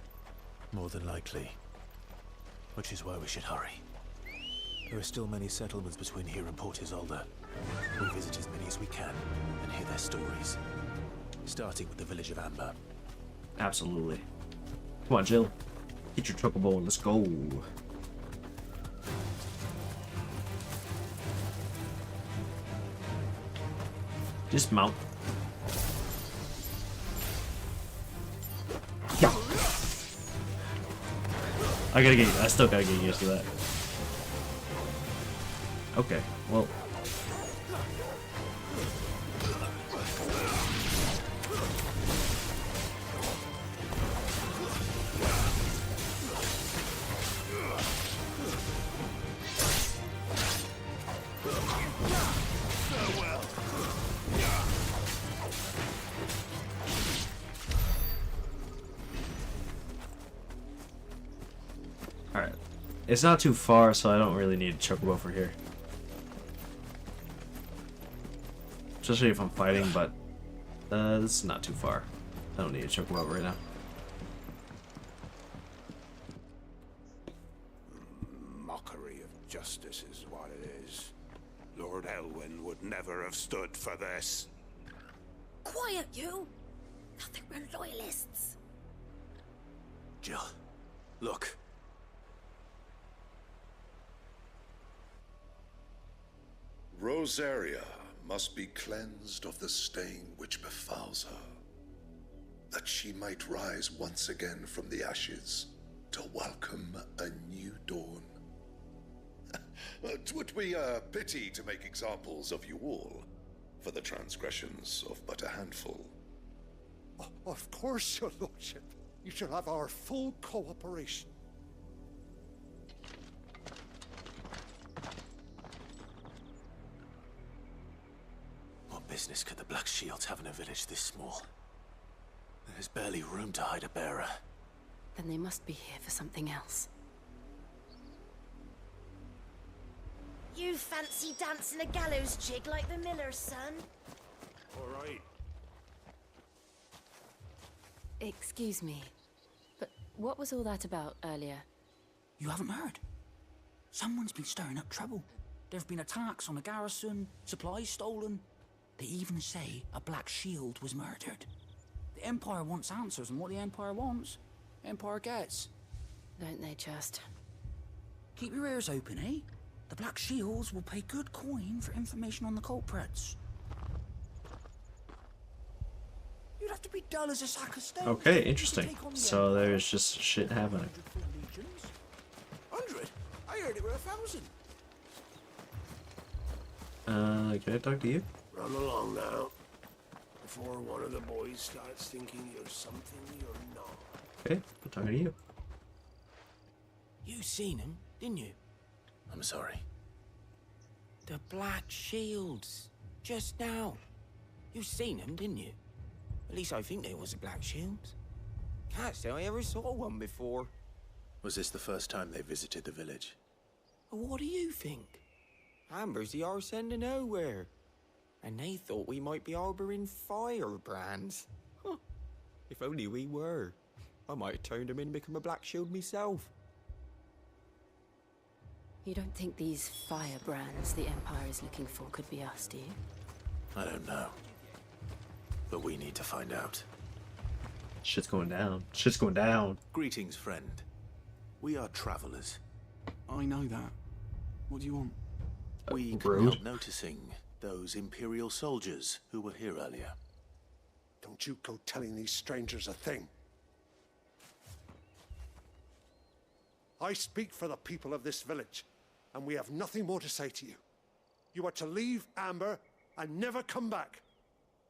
More than likely. Which is why we should hurry. There are still many settlements between here and Port Isolde. We'll visit as many as we can and hear their stories. Starting with the village of Amber. Absolutely. Come on, Jill. Get your chocobo and let's go. Just mount. Yeah. I still gotta get used to that. Okay, well. Alright. It's not too far, so I don't really need a chocobo for here. Especially if I'm fighting, but this is not too far. I don't need a chocobo right now. Mockery of justice is what it is. Lord Elwyn would never have stood for this. Quiet, you! Nothing but loyalists. Jill, look. Rosaria must be cleansed of the stain which befouls her, that she might rise once again from the ashes to welcome a new dawn. 'Twould be a pity to make examples of you all, for the transgressions of but a handful. Of course, your lordship. You shall have our full cooperation. What business could the Black Shields have in a village this small? There's barely room to hide a bearer. Then they must be here for something else. You fancy dancing a gallows jig like the miller's son? All right. Excuse me, but what was all that about earlier? You haven't heard? Someone's been stirring up trouble. There have been attacks on the garrison, supplies stolen. They even say a Black Shield was murdered. The Empire wants answers, and what the Empire wants, Empire gets. Don't they just? Keep your ears open, eh? The Black Shields will pay good coin for information on the culprits. You'd have to be dull as a sack of stones. Okay, interesting. So there's just shit happening. 100? I heard it were 1,000. Can I talk to you? Run along now, before one of the boys starts thinking you're something you're not. Okay, I'm talking to you. You seen him, didn't you? I'm sorry. The Black Shields. Just now. You seen them, didn't you? At least I think they was the Black Shields. Can't say I ever saw one before. Was this the first time they visited the village? What do you think? Amber's the arse end of nowhere. And they thought we might be harboring firebrands. Huh. If only we were. I might have turned them in and become a Black Shield myself. You don't think these firebrands the Empire is looking for could be us, do you? I don't know. But we need to find out. Shit's going down. Shit's going down. Greetings, friend. We are travelers. I know that. What do you want? We couldn't help noticing those Imperial soldiers who were here earlier. Don't you go telling these strangers a thing. I speak for the people of this village, and we have nothing more to say to you. You are to leave Amber and never come back.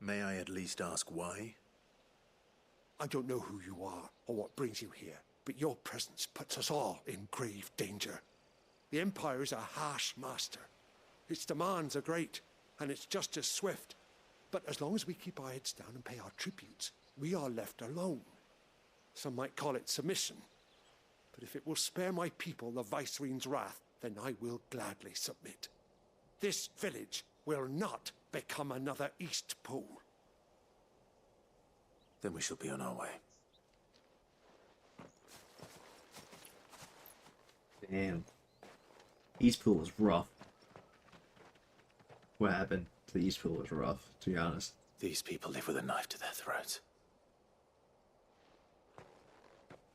May I at least ask why? I don't know who you are or what brings you here, but your presence puts us all in grave danger. The Empire is a harsh master. Its demands are great, and its justice swift. But as long as we keep our heads down and pay our tributes, we are left alone. Some might call it submission. But if it will spare my people the Viceroy's wrath, then I will gladly submit. This village will not become another East Pool. Then we shall be on our way. Damn. East Pool was rough. What happened to the East Pool was rough, to be honest. These people live with a knife to their throats.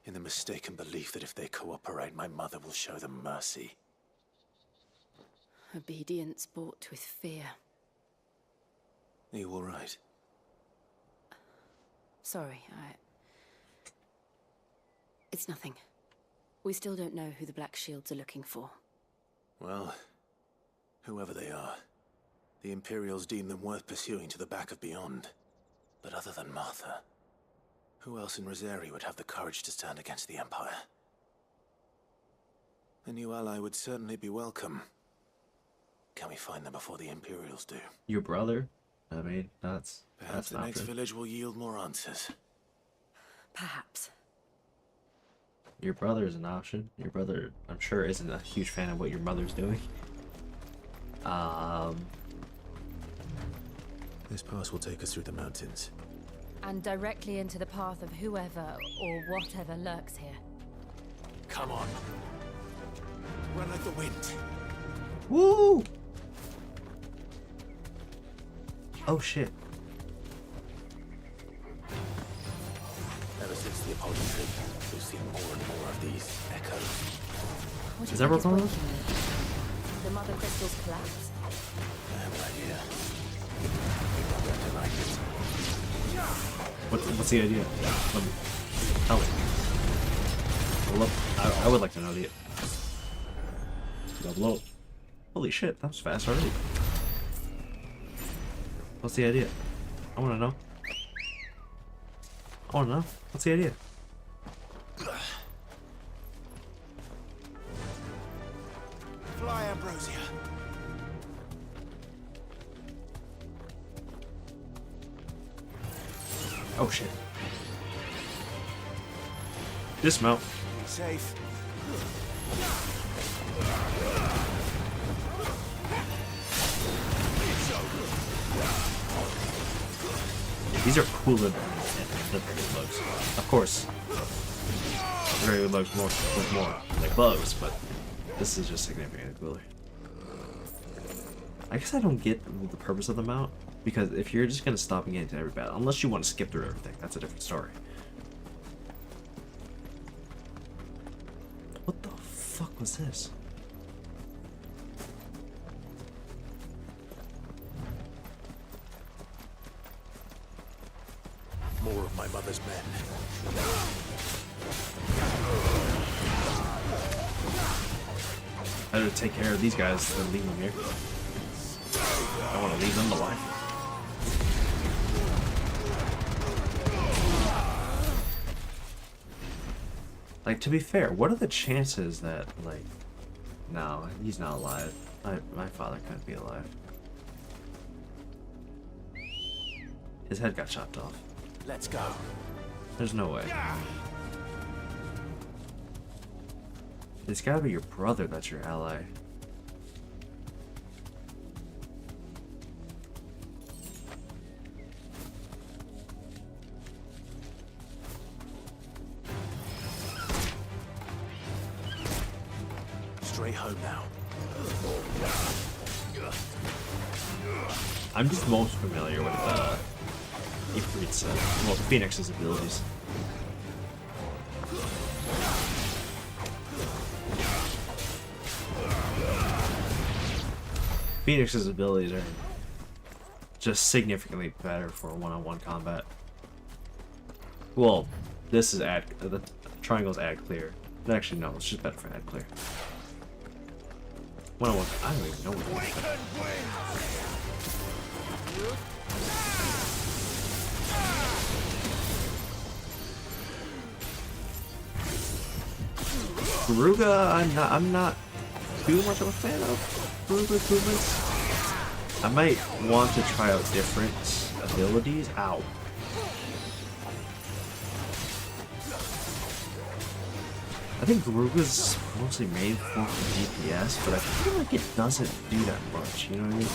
In the mistaken belief that if they cooperate, my mother will show them mercy. Obedience bought with fear. Are you all right? Sorry, It's nothing. We still don't know who the Black Shields are looking for. Well, whoever they are, the Imperials deem them worth pursuing to the back of beyond. But other than Martha, who else in Rosari would have the courage to stand against the Empire? A new ally would certainly be welcome. Can we find them before the Imperials do? Your brother? I mean, Perhaps that's the not next good. village will yield more answers. Perhaps. Your brother is an option. Your brother, I'm sure, isn't a huge fan of what your mother's doing. This pass will take us through the mountains. And directly into the path of whoever or whatever lurks here. Come on. Run like the wind. Woo! Oh shit. Ever since the Apollo trip, we've seen more and more of these echoes. What do Is you that think what we're waking them? The mother crystals collapse? I have an idea. I'm going to like it. What's the idea? Let me tell me. I would like to know the. Double up. Holy shit, that was fast already. What's the idea? I want to know. I want to know. What's the idea? Fly, Ambrosia. Oh shit. Dismount. Safe. These are cooler than the regular bugs. Of course, the regular bugs look more like bugs, but this is just significantly cooler. I guess I don't get the purpose of the mount, because if you're just gonna stop and get into every battle, unless you want to skip through everything, that's a different story. What the fuck was this? More of my mother's men. Better take care of these guys than leave them here. I don't want to leave them alive. Like, to be fair, what are the chances that, like, no, he's not alive. My father couldn't be alive. His head got chopped off. Let's go. There's no way. It's gotta be your brother that's your ally. Straight home now. I'm just most familiar with Ifrit's, well, Phoenix's abilities. Phoenix's abilities are just significantly better for one-on-one combat. Well, this is the triangle's ad clear. Actually, no, it's just better for ad clear. One-on-one, I don't even know what it is. Garuga, I'm not too much of a fan of Garuga improvements. I might want to try out different abilities. Ow. I think Garuga is mostly made for DPS, but I feel like it doesn't do that much, you know what I mean?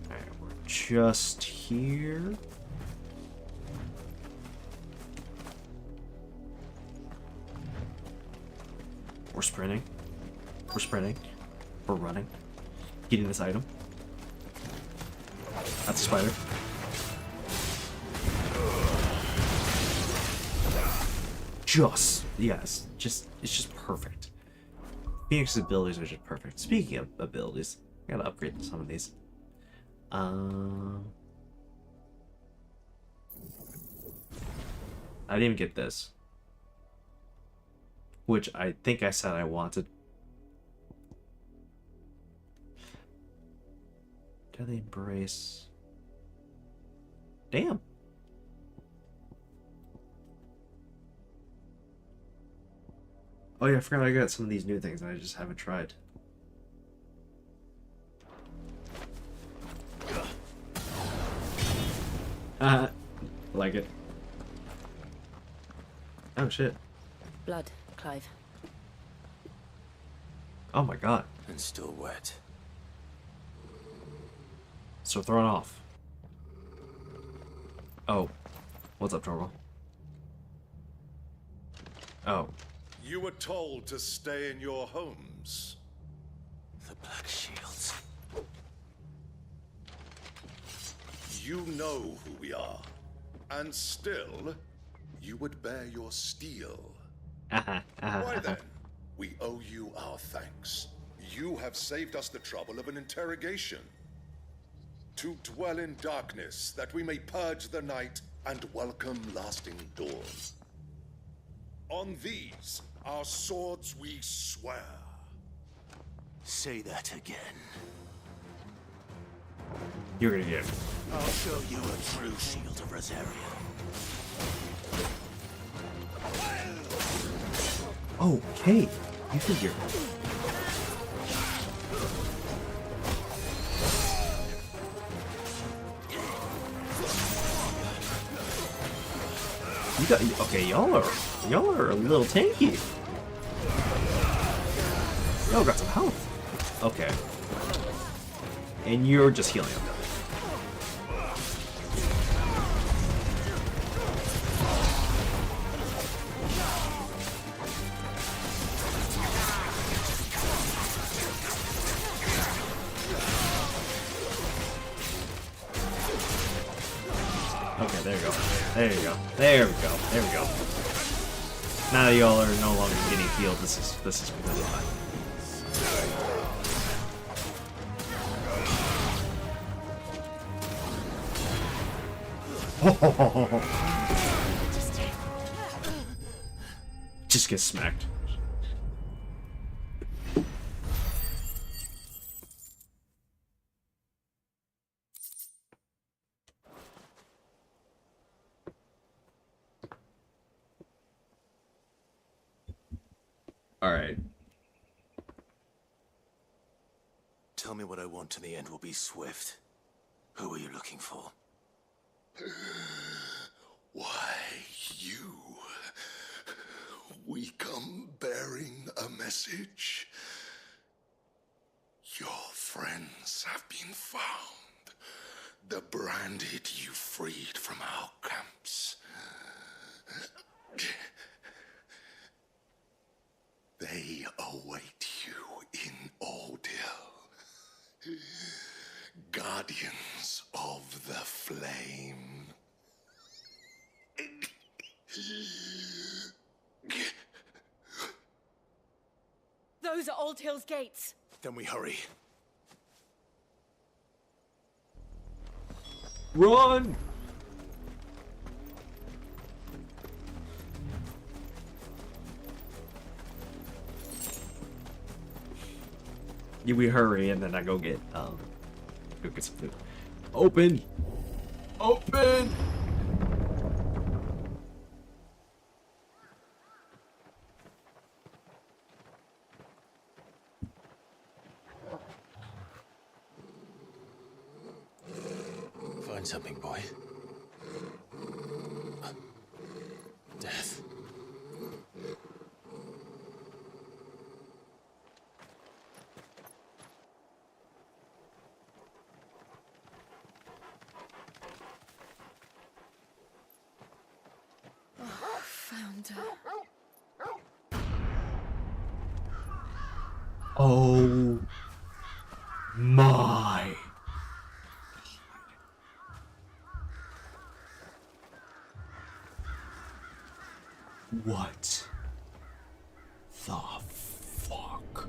Alright, we're just here. We're sprinting. We're sprinting. We're running. Getting this item. That's a spider. Yes. It's just perfect. Phoenix's abilities are just perfect. Speaking of abilities, I gotta upgrade some of these. I didn't even get this. Which I think I said I wanted. Deadly Embrace. Damn. Oh yeah, I forgot I got some of these new things that I just haven't tried. Like it. Oh shit. Blood, Clive. Oh my god. And still wet. So thrown off. Oh. What's up, Torval? Oh. You were told to stay in your homes. The Black Shields. You know who we are. And still, you would bear your steel. Why then? We owe you our thanks. You have saved us the trouble of an interrogation. To dwell in darkness, that we may purge the night and welcome lasting dawn. On these, our swords we swear. Say that again. You're gonna get it. I'll show you a true shield of Rosaria. Okay. You figure. You got okay. Y'all are a little tanky. Y'all got some health. Okay. And you're just healing him. Okay, there you go. There you go. There we go. There we go. Now that y'all are no longer getting healed, this is completely fine. Just get smacked. All right. Tell me what I want and the end will be swift. Who are you looking for? Why, you. We come bearing a message. Your friends have been found. The branded you freed from our camps. They await you in Aldil. Guardians of the Flame. Those are Old Hill's gates. Then we hurry. Run! Yeah, we hurry and then I go get some food. Open! Open! find something, boy. Death. Oh, found her. Oh my. What the fuck?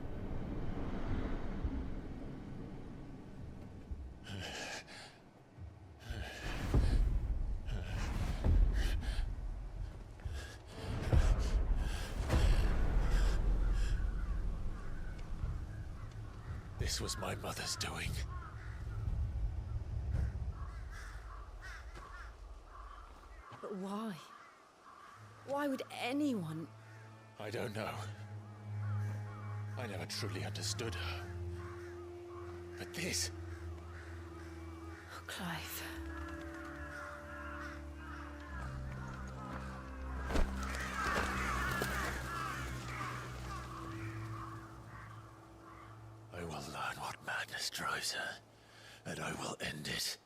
This was my mother's doing. But why? Why would anyone... I don't know. I never truly understood her. But this... Oh, Clive. I will learn what madness drives her, and I will end it.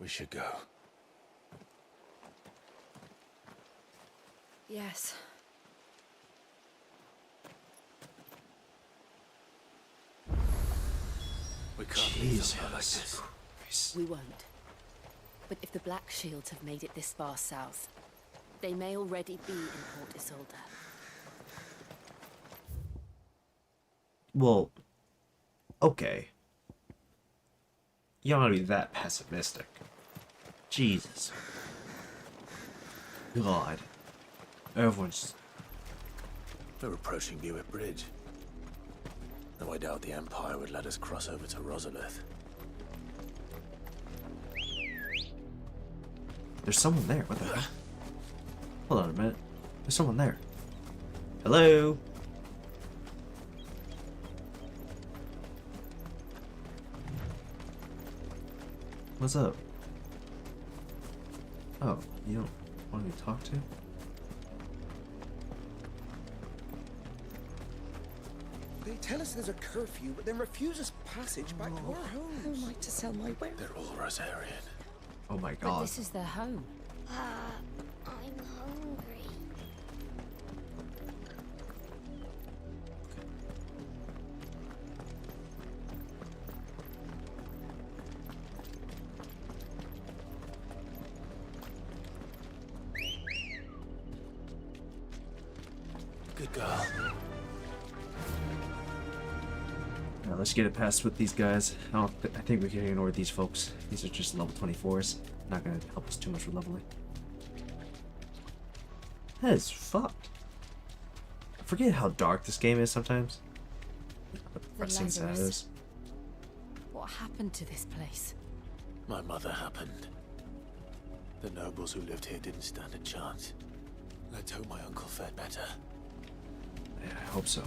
We should go. Yes. We can't leave them here like this. We won't. But if the Black Shields have made it this far south, they may already be in Port Isolde. Well, okay. You don't want to be that pessimistic. Jesus. God. Everyone's... We're approaching Buick Bridge. Though I doubt the Empire would let us cross over to Rosalith. There's someone there. What the hell? Hold on a minute. There's someone there. Hello? What's up? Oh, you don't want me to talk to? They tell us there's a curfew, but then refuse us passage back to our homes. Who am I to sell my wares? They're all Rosarian. Oh my But god. this is their home. I'm hungry. Good girl. Now let's get it past with these guys. I think we can ignore these folks. These are just level 24s. Not gonna help us too much with leveling. That is fucked. I forget how dark this game is sometimes. How depressing that Lazarus. is. What happened to this place? My mother happened. The nobles who lived here didn't stand a chance. Let's hope my uncle fared better. Yeah, I hope so.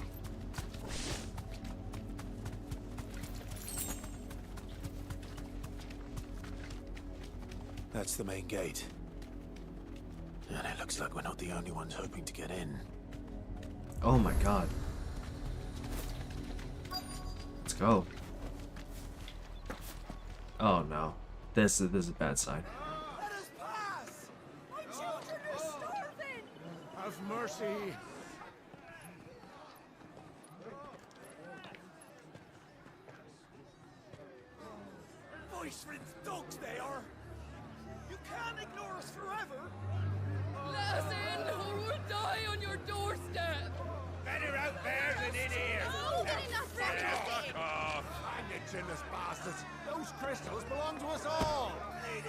That's the main gate. And it looks like we're not the only ones hoping to get in. Oh my god. Let's go. Oh no. This is a bad sign. Let us pass! My children are starving! Have mercy. Voice-rinsed dogs they are! You can't ignore us forever! Let us in, or we'll die on your doorstep! Better out there than in here! Oh, get enough Fuck off! Hang it, chinless bastards! Those crystals belong to us all!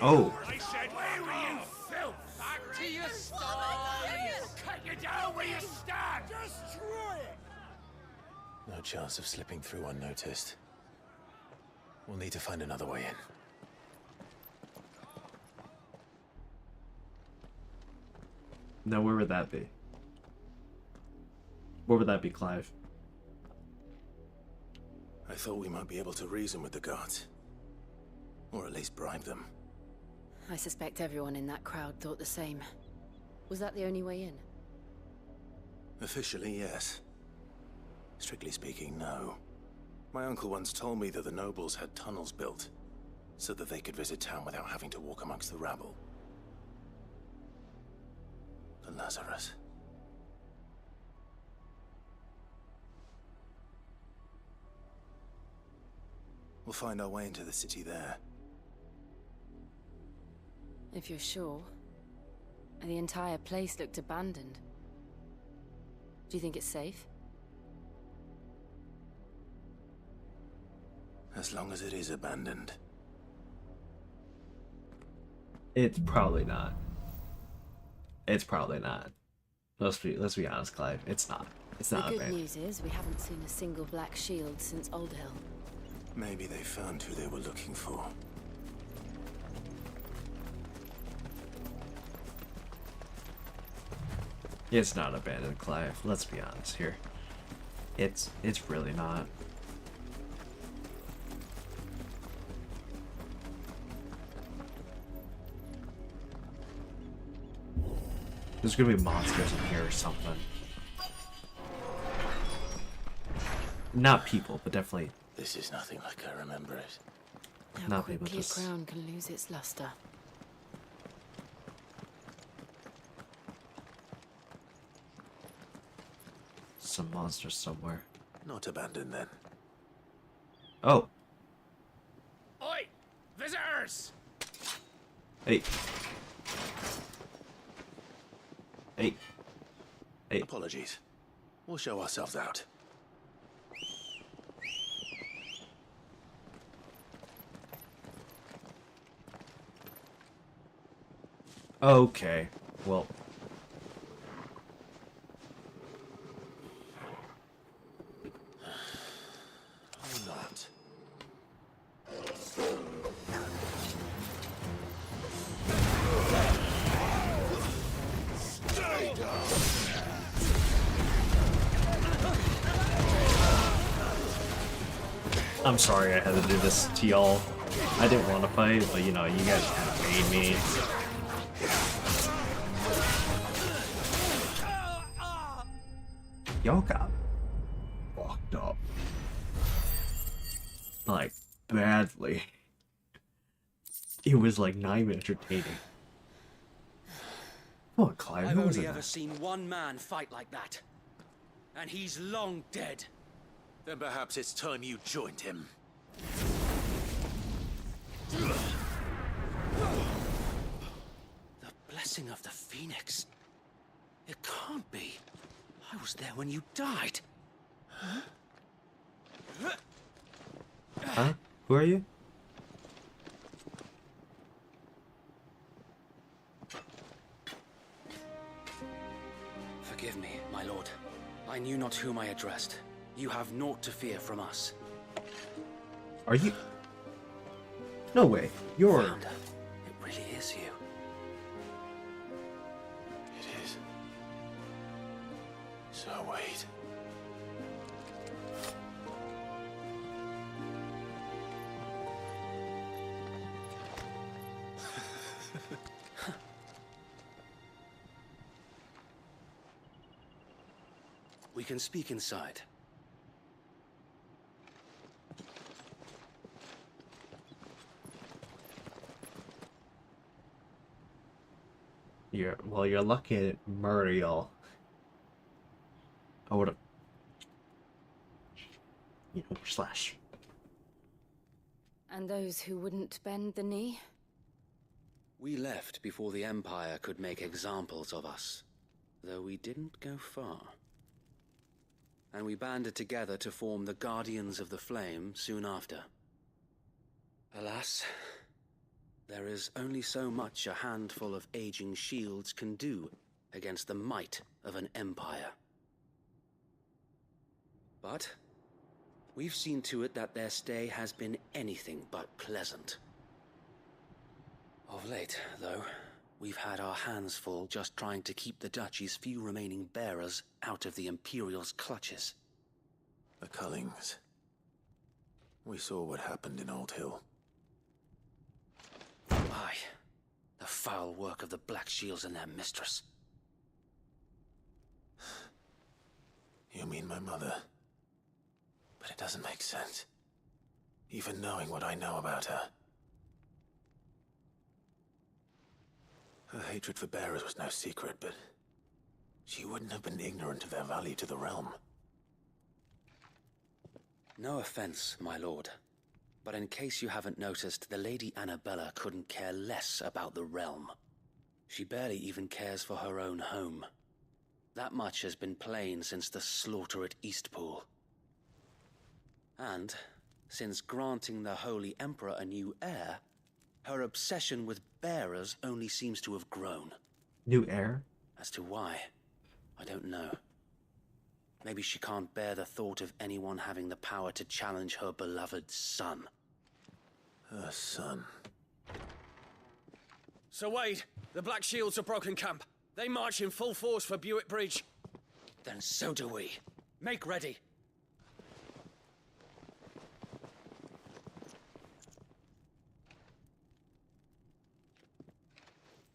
Oh. I said, where were you, filth? Back to your stalls! Cut you down where you stand! Destroy it! No chance of slipping through unnoticed. We'll need to find another way in. Now where would that be? Where would that be, Clive? I thought we might be able to reason with the guards. Or at least bribe them. I suspect everyone in that crowd thought the same. Was that the only way in? Officially, yes. Strictly speaking, no. My uncle once told me that the nobles had tunnels built, so that they could visit town without having to walk amongst the rabble. But Lazarus... We'll find our way into the city there. If you're sure. The entire place looked abandoned. Do you think it's safe? As long as it is abandoned. It's probably not. It's probably not. Let's be honest, Clive. It's not. It's not The good abandoned. news is we haven't seen a single black shield since Old Hill. Maybe they found who they were looking for. It's not abandoned, Clive. Let's be honest here. It's really not. There's gonna be monsters in here or something. Not people, but definitely. This is nothing like I remember it. How Not people, quickly just a crown can lose its luster. some monsters somewhere. Not abandoned then. Oh. Oi! Visitors! Hey. Hey. Hey. Apologies. We'll show ourselves out. Okay. Well. Or not. Stay down! I'm sorry I had to do this to y'all. I didn't want to fight, but you know, you guys kind of made me. Y'all got fucked up. Like, badly. It was like not even entertaining. Come on, Clive, I've who was only it? ever seen one man fight like that. And he's long dead. Then perhaps it's time you joined him. The blessing of the Phoenix. It can't be. I was there when you died. Huh? Who are you? Forgive me, my lord. I knew not whom I addressed. You have naught to fear from us. Are you? No way. You're. Founder, it really is you. It is. So wait. We can speak inside. You're lucky I didn't murder y'all. I would've, slash. And those who wouldn't bend the knee? We left before the Empire could make examples of us, though we didn't go far. And we banded together to form the Guardians of the Flame soon after. Alas, there is only so much a handful of aging shields can do against the might of an empire. But we've seen to it that their stay has been anything but pleasant. Of late, though, we've had our hands full just trying to keep the Duchy's few remaining bearers out of the Imperial's clutches. The Cullings. We saw what happened in Old Hill. Aye. The foul work of the Black Shields and their mistress. You mean my mother? But it doesn't make sense. Even knowing what I know about her. Her hatred for bearers was no secret, but she wouldn't have been ignorant of their value to the realm. No offense, my lord. But in case you haven't noticed, the Lady Annabella couldn't care less about the realm. She barely even cares for her own home. That much has been plain since the slaughter at Eastpool. And, since granting the Holy Emperor a new heir, her obsession with bearers only seems to have grown. New heir? As to why, I don't know. Maybe she can't bear the thought of anyone having the power to challenge her beloved son. Her son? Sir Wade, the Black Shields have broken camp. They march in full force for Buick Bridge. Then so do we. Make ready.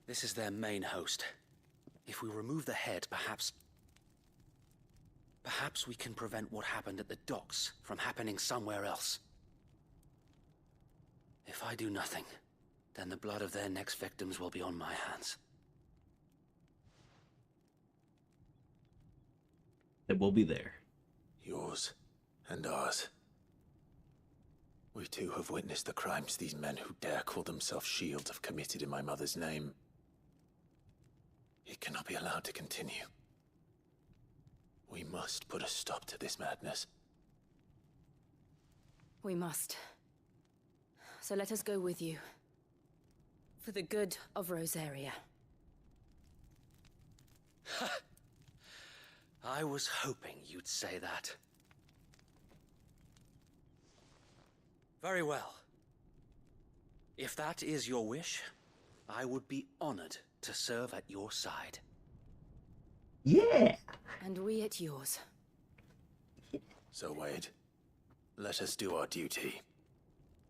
This is their main host. If we remove the head, perhaps we can prevent what happened at the docks from happening somewhere else. If I do nothing, then the blood of their next victims will be on my hands. It will be there. Yours and ours. We too have witnessed the crimes these men who dare call themselves shields have committed in my mother's name. It cannot be allowed to continue. We must put a stop to this madness. We must. So let us go with you. For the good of Rosaria. I was hoping you'd say that. Very well. If that is your wish, I would be honored to serve at your side. Yeah! And we at yours. So, Wade, let us do our duty.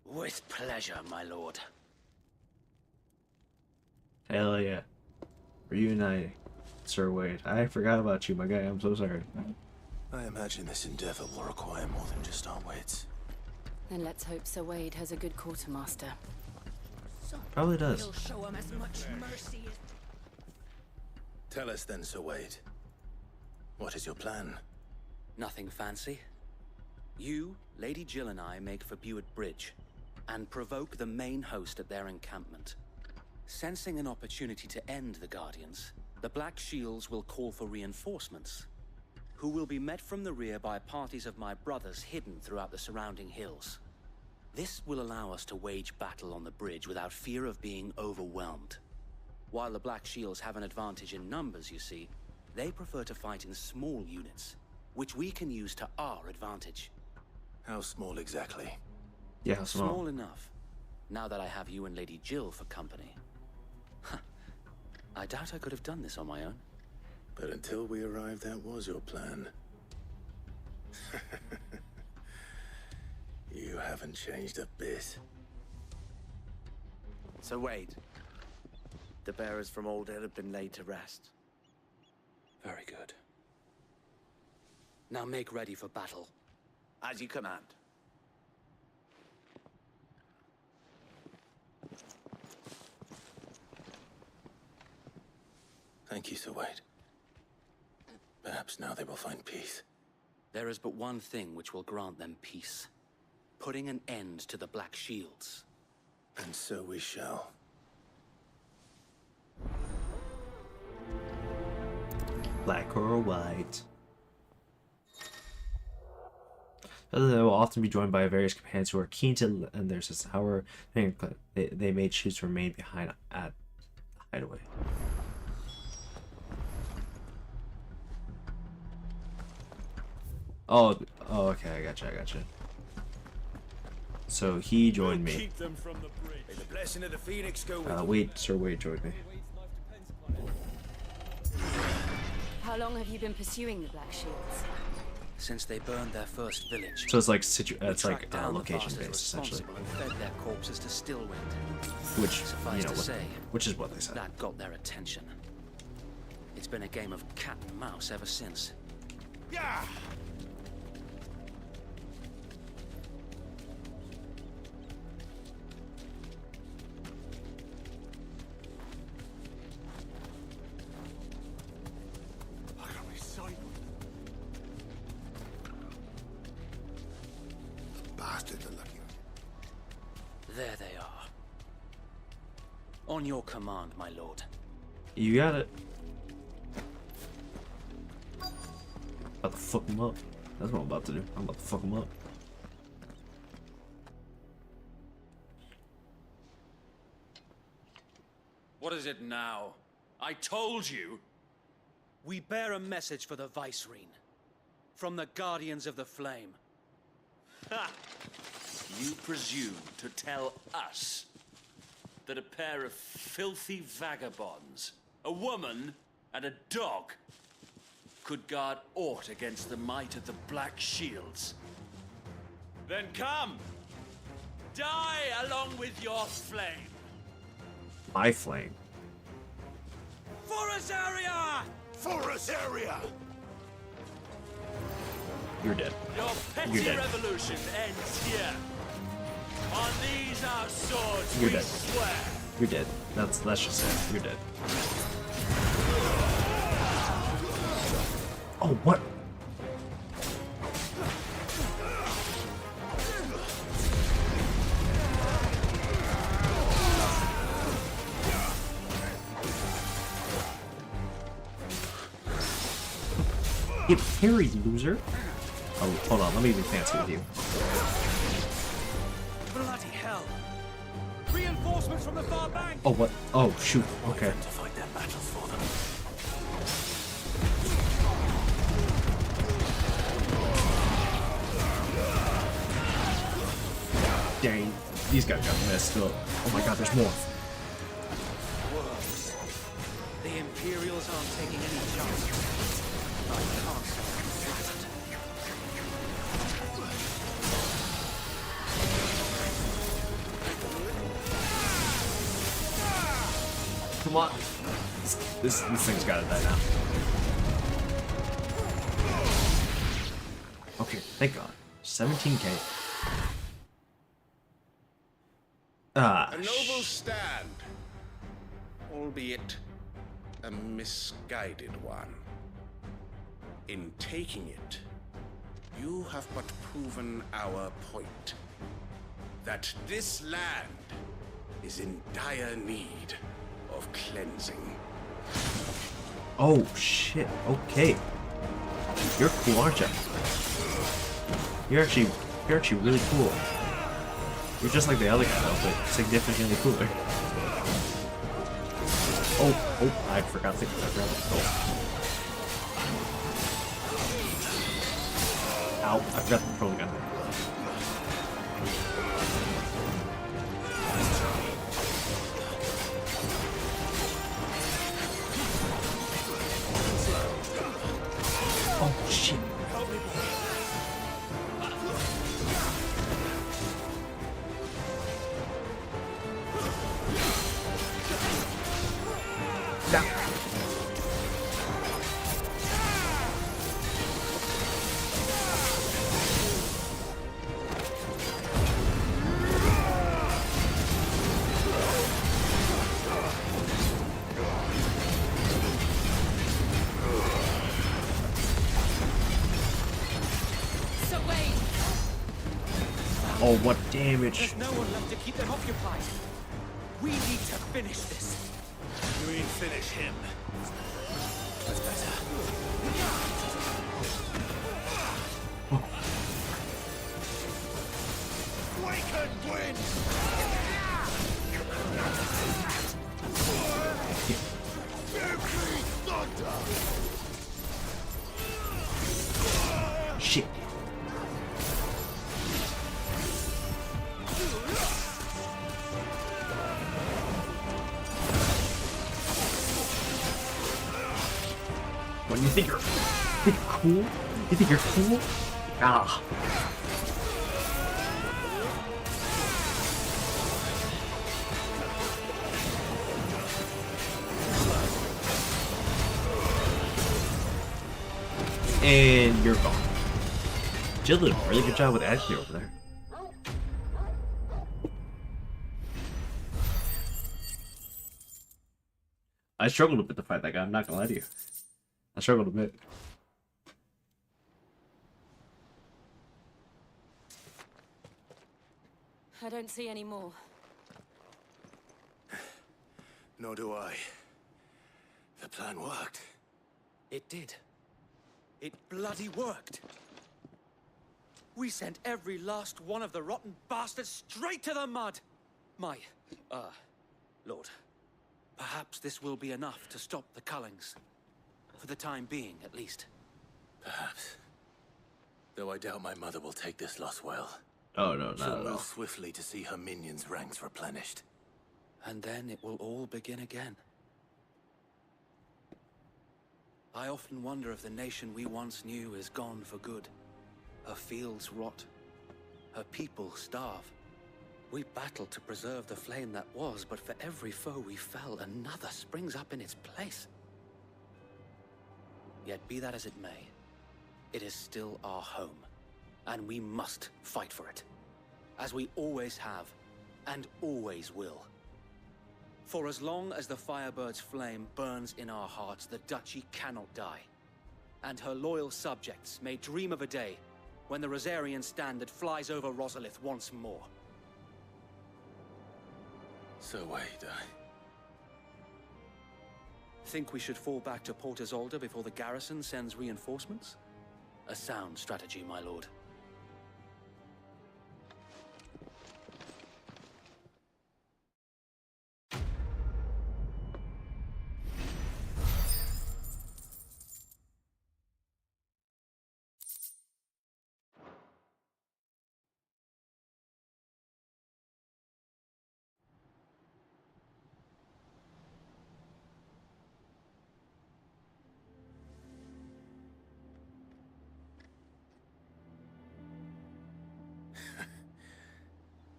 With pleasure, my lord. Hell yeah. Reuniting. Sir Wade. I forgot about you, my guy. I'm so sorry. I imagine this endeavor will require more than just our wits. Then let's hope Sir Wade has a good quartermaster. Probably does. He'll show him as much mercy as... Tell us then, Sir Wade. What is your plan? Nothing fancy. You, Lady Jill and I make for Buick Bridge, and provoke the main host at their encampment. Sensing an opportunity to end the Guardians, the Black Shields will call for reinforcements, who will be met from the rear by parties of my brothers hidden throughout the surrounding hills. This will allow us to wage battle on the bridge without fear of being overwhelmed. While the Black Shields have an advantage in numbers, you see, they prefer to fight in small units, which we can use to our advantage. How small exactly? Yeah, how small? Small enough, now that I have you and Lady Jill for company. I doubt I could have done this on my own. But until we arrived, that was your plan. You haven't changed a bit. So Wade, the bearers from Old Hill have been laid to rest. Very good. Now make ready for battle. As you command. Thank you, Sir Wade. Perhaps now they will find peace. There is but one thing which will grant them peace. Putting an end to the Black Shields. And so we shall. Black or white. They will often be joined by various companions who are keen to end their system. However, they may choose to remain behind at the hideaway. Oh, okay, I gotcha. So he joined me. Keep them from the bridge. May the blessing of the Phoenix go with Wait, Sir Wade joined me. How long have you been pursuing the Black Shields? Since they burned their first village. So it's like it's like location based essentially. And fed their corpses to Stillwind. Which Suffice to say, which is what they said. That got their attention. It's been a game of cat and mouse ever since. Yeah. Bastards are lucky. There they are. On your command, my lord. You got it. About to fuck him up. That's what I'm about to do. I'm about to fuck him up. What is it now? I told you! We bear a message for the Vicereine. From the Guardians of the Flame. Ha! You presume to tell us that a pair of filthy vagabonds, a woman and a dog, could guard aught against the might of the Black Shields? Then come! Die along with your flame! My flame. For Azaria! For Azaria! You're dead. Your petty You're dead. revolution ends here. On these our swords You're we dead. swear. You're dead. That's just it. You're dead. Oh, what? Get parried, loser. Oh, hold on. Let me be fancy with you. Bloody hell! Reinforcements from the far bank! Oh, what? Oh, shoot. Okay. To fight their battles for them. Dang. These guys got messed up. Oh my god, there's more. Worms. The Imperials aren't taking any chances. I can't say I'm flattered. Come on. This thing's gotta die now. Okay, thank God. 17k. A noble stand, albeit a misguided one. In taking it, you have but proven our point. That this land is in dire need of cleansing. Oh shit, okay. You're cool, aren't you? You're actually really cool. You're just like the other guy, though, but significantly cooler. Oh, I forgot to Ow, I forgot to throw the gun. Oh shit. Down. So wait. Oh, what damage. There's no one left to keep them occupied. We need to finish this. You mean finish him? That's better. Waken wind! Every thunder! Shit. When you think you're cool, You think you're cool? Ah. And you're gone. Jill did a really good job with Ashley over there. I struggled a bit to fight that guy, I'm not gonna lie to you. I struggled a bit. I don't see any more. Nor do I. The plan worked. It did. It bloody worked. We sent every last one of the rotten bastards straight to the mud. Lord, perhaps this will be enough to stop the Cullings. For the time being, at least. Perhaps. Though I doubt my mother will take this loss well. Oh, no, not She'll at all. move swiftly to see her minions' ranks replenished. And then it will all begin again. I often wonder if the nation we once knew is gone for good. Her fields rot. Her people starve. We battled to preserve the flame that was, but for every foe we fell, another springs up in its place. Yet be that as it may, it is still our home, and we must fight for it, as we always have, and always will. For as long as the Firebird's flame burns in our hearts, the Duchy cannot die, and her loyal subjects may dream of a day when the Rosarian standard flies over Rosalith once more. So wait, Think we should fall back to Port Isolde before the garrison sends reinforcements? A sound strategy, my lord.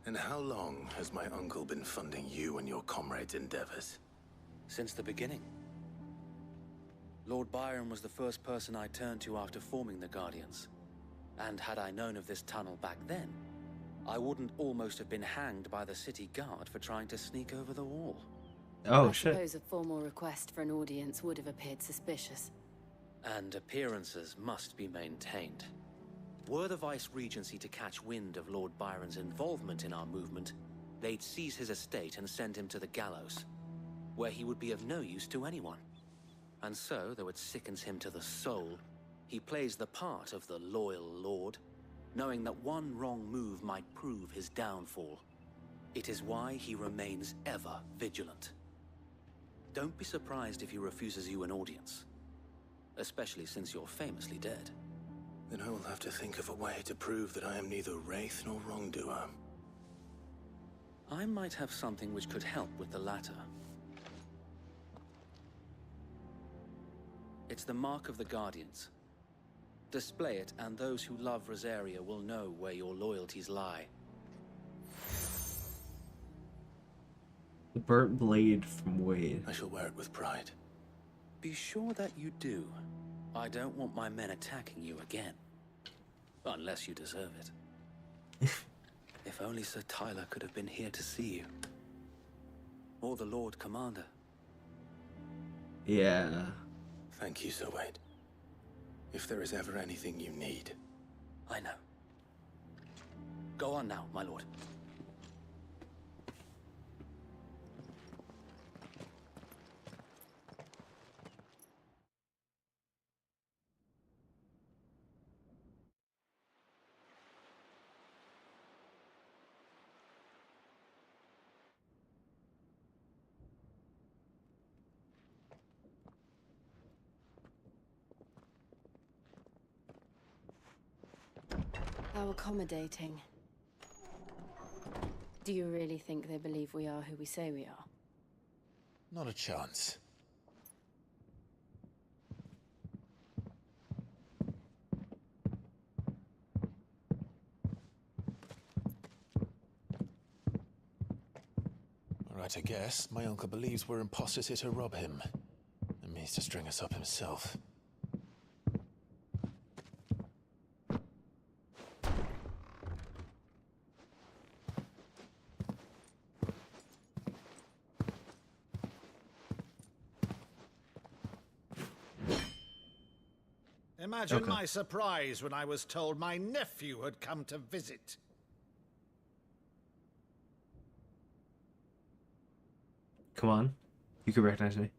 And how long has my uncle been funding you and your comrades' endeavors? Since the beginning. Lord Byron was the first person I turned to after forming the Guardians. And had I known of this tunnel back then, I wouldn't almost have been hanged by the city guard for trying to sneak over the wall. Oh, I shit. suppose a formal request for an audience would have appeared suspicious. And appearances must be maintained. Were the Vice-Regency to catch wind of Lord Byron's involvement in our movement, they'd seize his estate and send him to the gallows, where he would be of no use to anyone. And so, though it sickens him to the soul, he plays the part of the loyal lord, knowing that one wrong move might prove his downfall. It is why he remains ever vigilant. Don't be surprised if he refuses you an audience, especially since you're famously dead. Then I will have to think of a way to prove that I am neither wraith nor wrongdoer. I might have something which could help with the latter. It's the mark of the Guardians. Display it, and those who love Rosaria will know where your loyalties lie. The burnt blade from Wade. I shall wear it with pride. Be sure that you do. I don't want my men attacking you again. Unless you deserve it. If only Sir Tyler could have been here to see you. Or the Lord Commander. Yeah. Thank you, Sir Wade. If there is ever anything you need. I know. Go on now, my lord. How accommodating. Do you really think they believe we are who we say we are? Not a chance. at a guess, my uncle believes we're imposters here to rob him, and means to string us up himself. Imagine my surprise when I was told my nephew had come to visit. Come on. You can recognize me.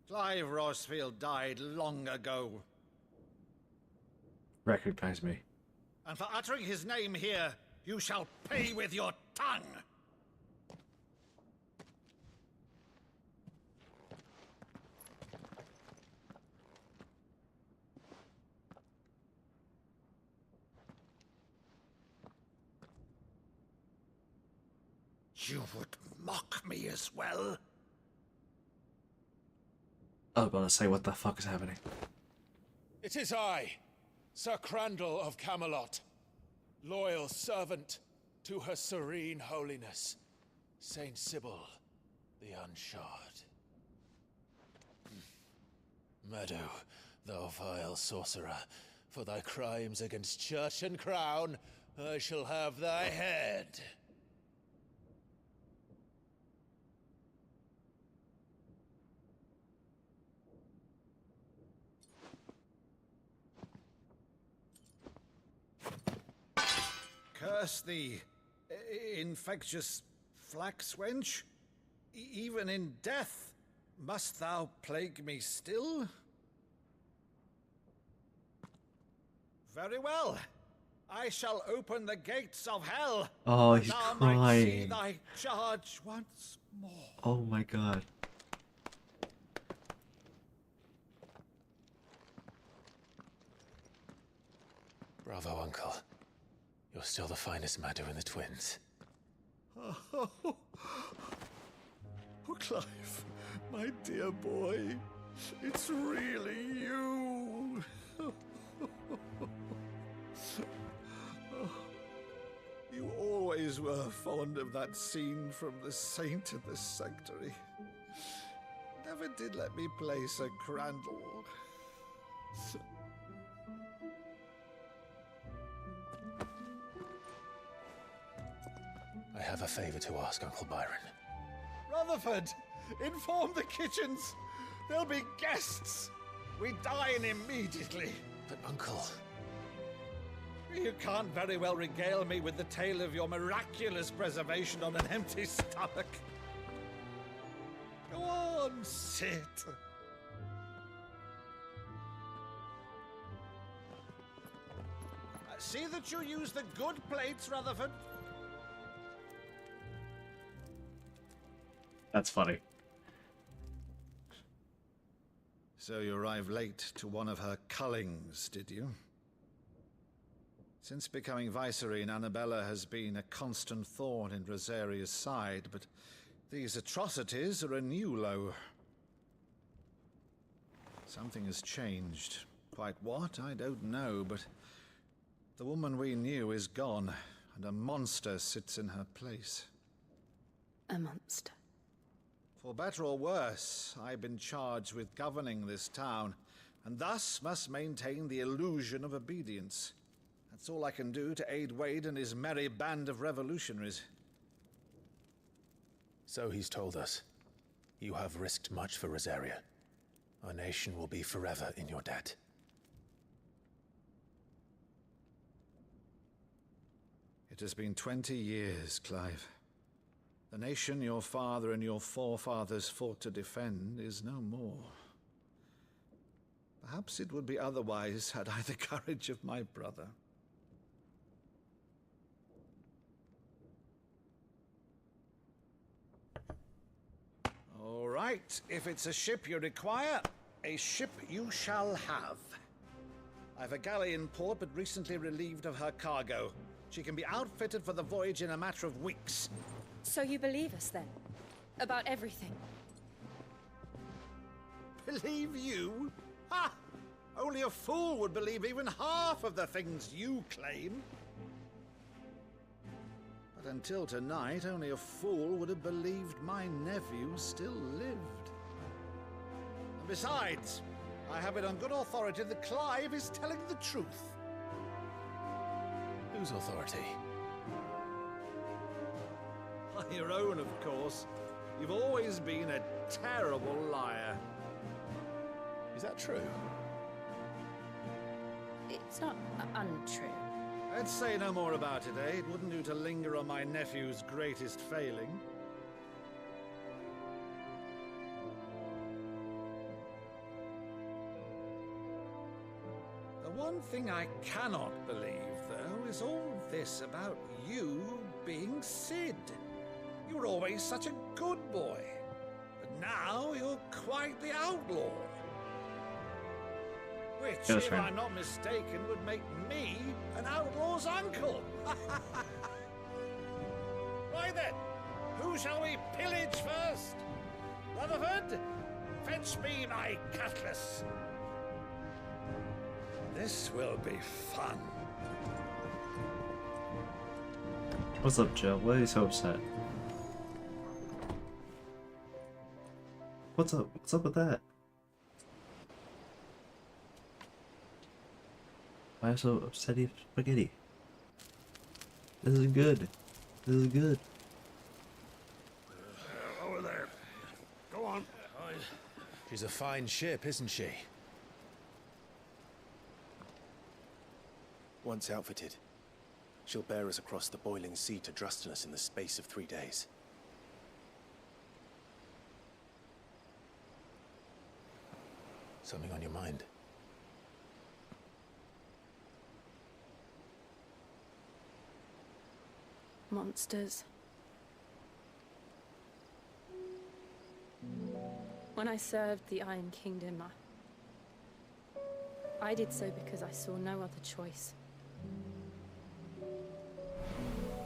Clive Rossfield died long ago. Recognize me. And for uttering his name here, you shall pay with your tongue. You would mock me as well? I was gonna say, what the fuck is happening? It is I, Sir Crandall of Camelot, loyal servant to Her Serene Holiness, Saint Sybil the Unshod. Meadow, thou vile sorcerer, for thy crimes against church and crown, I shall have thy head. Curse thee, infectious flax wench. Even in death, must thou plague me still? Very well. I shall open the gates of hell. Oh, that he's thou might see crying. thy charge once more. Oh my god. Bravo, Uncle. You're still the finest Madhu in the twins. Oh, Clive, my dear boy, it's really you. You always were fond of that scene from The Saint in the Sanctuary. Never did let me play Sir Crandall. I have a favor to ask, Uncle Byron. Rutherford, inform the kitchens. There'll be guests. We dine immediately. But, Uncle... You can't very well regale me with the tale of your miraculous preservation on an empty stomach. Go on, sit. See that you use the good plates, Rutherford. That's funny. So you arrived late to one of her cullings, did you? Since becoming Vicereine, Annabella has been a constant thorn in Rosaria's side, but these atrocities are a new low. Something has changed. Quite what, I don't know, but the woman we knew is gone, and a monster sits in her place. A monster. For better or worse, I've been charged with governing this town, and thus must maintain the illusion of obedience. That's all I can do to aid Wade and his merry band of revolutionaries. So he's told us. You have risked much for Rosaria. Our nation will be forever in your debt. It has been 20 years, Clive. The nation your father and your forefathers fought to defend is no more. Perhaps it would be otherwise had I the courage of my brother. All right, if it's a ship you require, a ship you shall have. I've a galley in port, but recently relieved of her cargo. She can be outfitted for the voyage in a matter of weeks. So you believe us then? About everything? Believe you? Ha! Only a fool would believe even half of the things you claim. until tonight, only a fool would have believed my nephew still lived. And besides, I have it on good authority that Clive is telling the truth. Whose authority? Your own, of course. You've always been a terrible liar. Is that true? It's not untrue. Let's say no more about it, eh? It wouldn't do to linger on my nephew's greatest failing. The one thing I cannot believe, though, is all this about you being Sid. You were always such a good boy, but now you're quite the outlaw. Which, if I'm not mistaken, would make me an outlaw's uncle. Right then, who shall we pillage first? Rutherford, fetch me my cutlass. This will be fun. What's up, Joe? Why are you so upset? What's up? What's up with that? Why are you so upset with spaghetti? This is good. This is good. Over there. Go on. She's a fine ship, isn't she? Once outfitted, she'll bear us across the boiling sea to Drustinus in the space of 3 days. Something on your mind? Monsters. When I served the Iron Kingdom, I did so because I saw no other choice.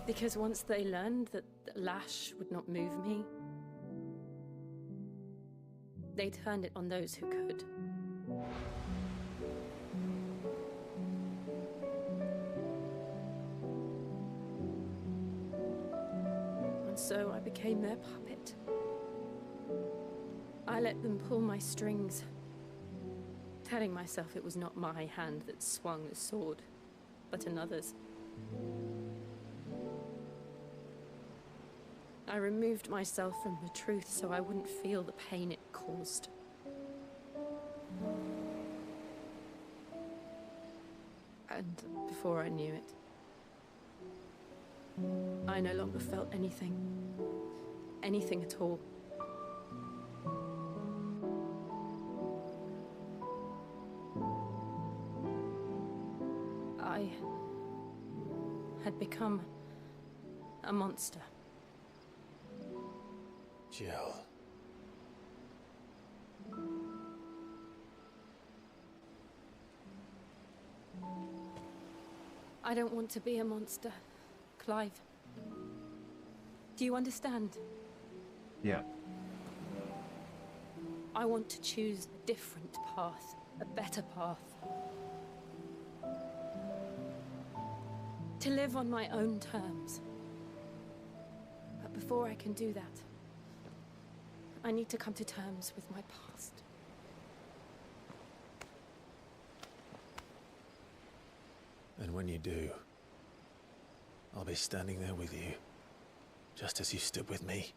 Because once they learned that the lash would not move me, they turned it on those who could. And so I became their puppet. I let them pull my strings, telling myself it was not my hand that swung the sword, but another's. I removed myself from the truth so I wouldn't feel the pain it caused. And before I knew it, I no longer felt anything. Anything at all. I had become a monster. Jill. I don't want to be a monster, Clive. Do you understand? Yeah. I want to choose a different path, a better path. To live on my own terms. But before I can do that, I need to come to terms with my past. And when you do, I'll be standing there with you, just as you stood with me.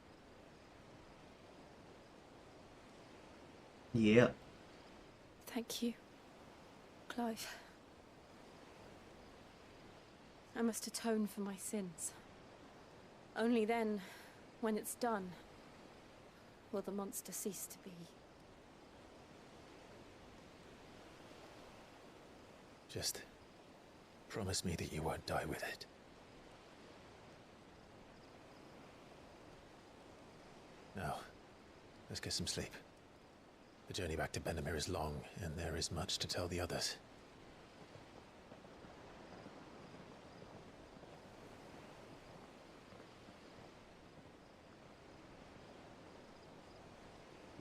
Yeah. Thank you, Clive. I must atone for my sins. Only then, when it's done, will the monster cease to be. Just promise me that you won't die with it. Now, let's get some sleep. The journey back to Benamir is long, and there is much to tell the others.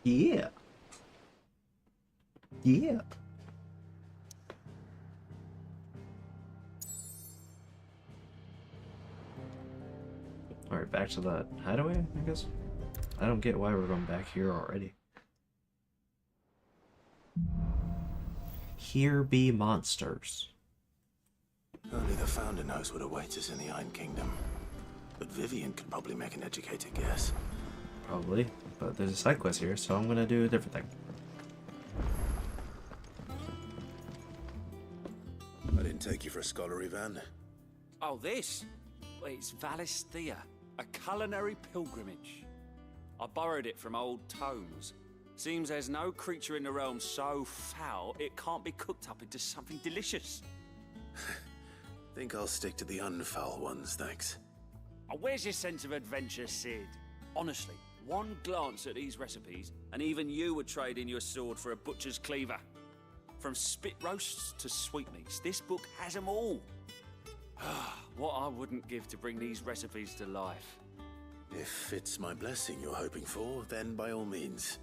Yeah. Yeah. Alright, back to the hideaway, I guess? I don't get why we're going back here already. Here be monsters. Only the Founder knows what awaits us in the Iron Kingdom. But Vivian could probably make an educated guess. Probably, but there's a side quest here, so I'm gonna do a different thing. I didn't take you for a scholar, Ivan. Oh, this? Well, it's Valisthea, a culinary pilgrimage. I borrowed it from old tomes. Seems there's no creature in the realm so foul it can't be cooked up into something delicious. Think I'll stick to the unfoul ones, thanks. Oh, where's your sense of adventure, Sid? Honestly, one glance at these recipes, and even you would trade in your sword for a butcher's cleaver. From spit roasts to sweetmeats, this book has them all. What I wouldn't give to bring these recipes to life. If it's my blessing you're hoping for, then by all means.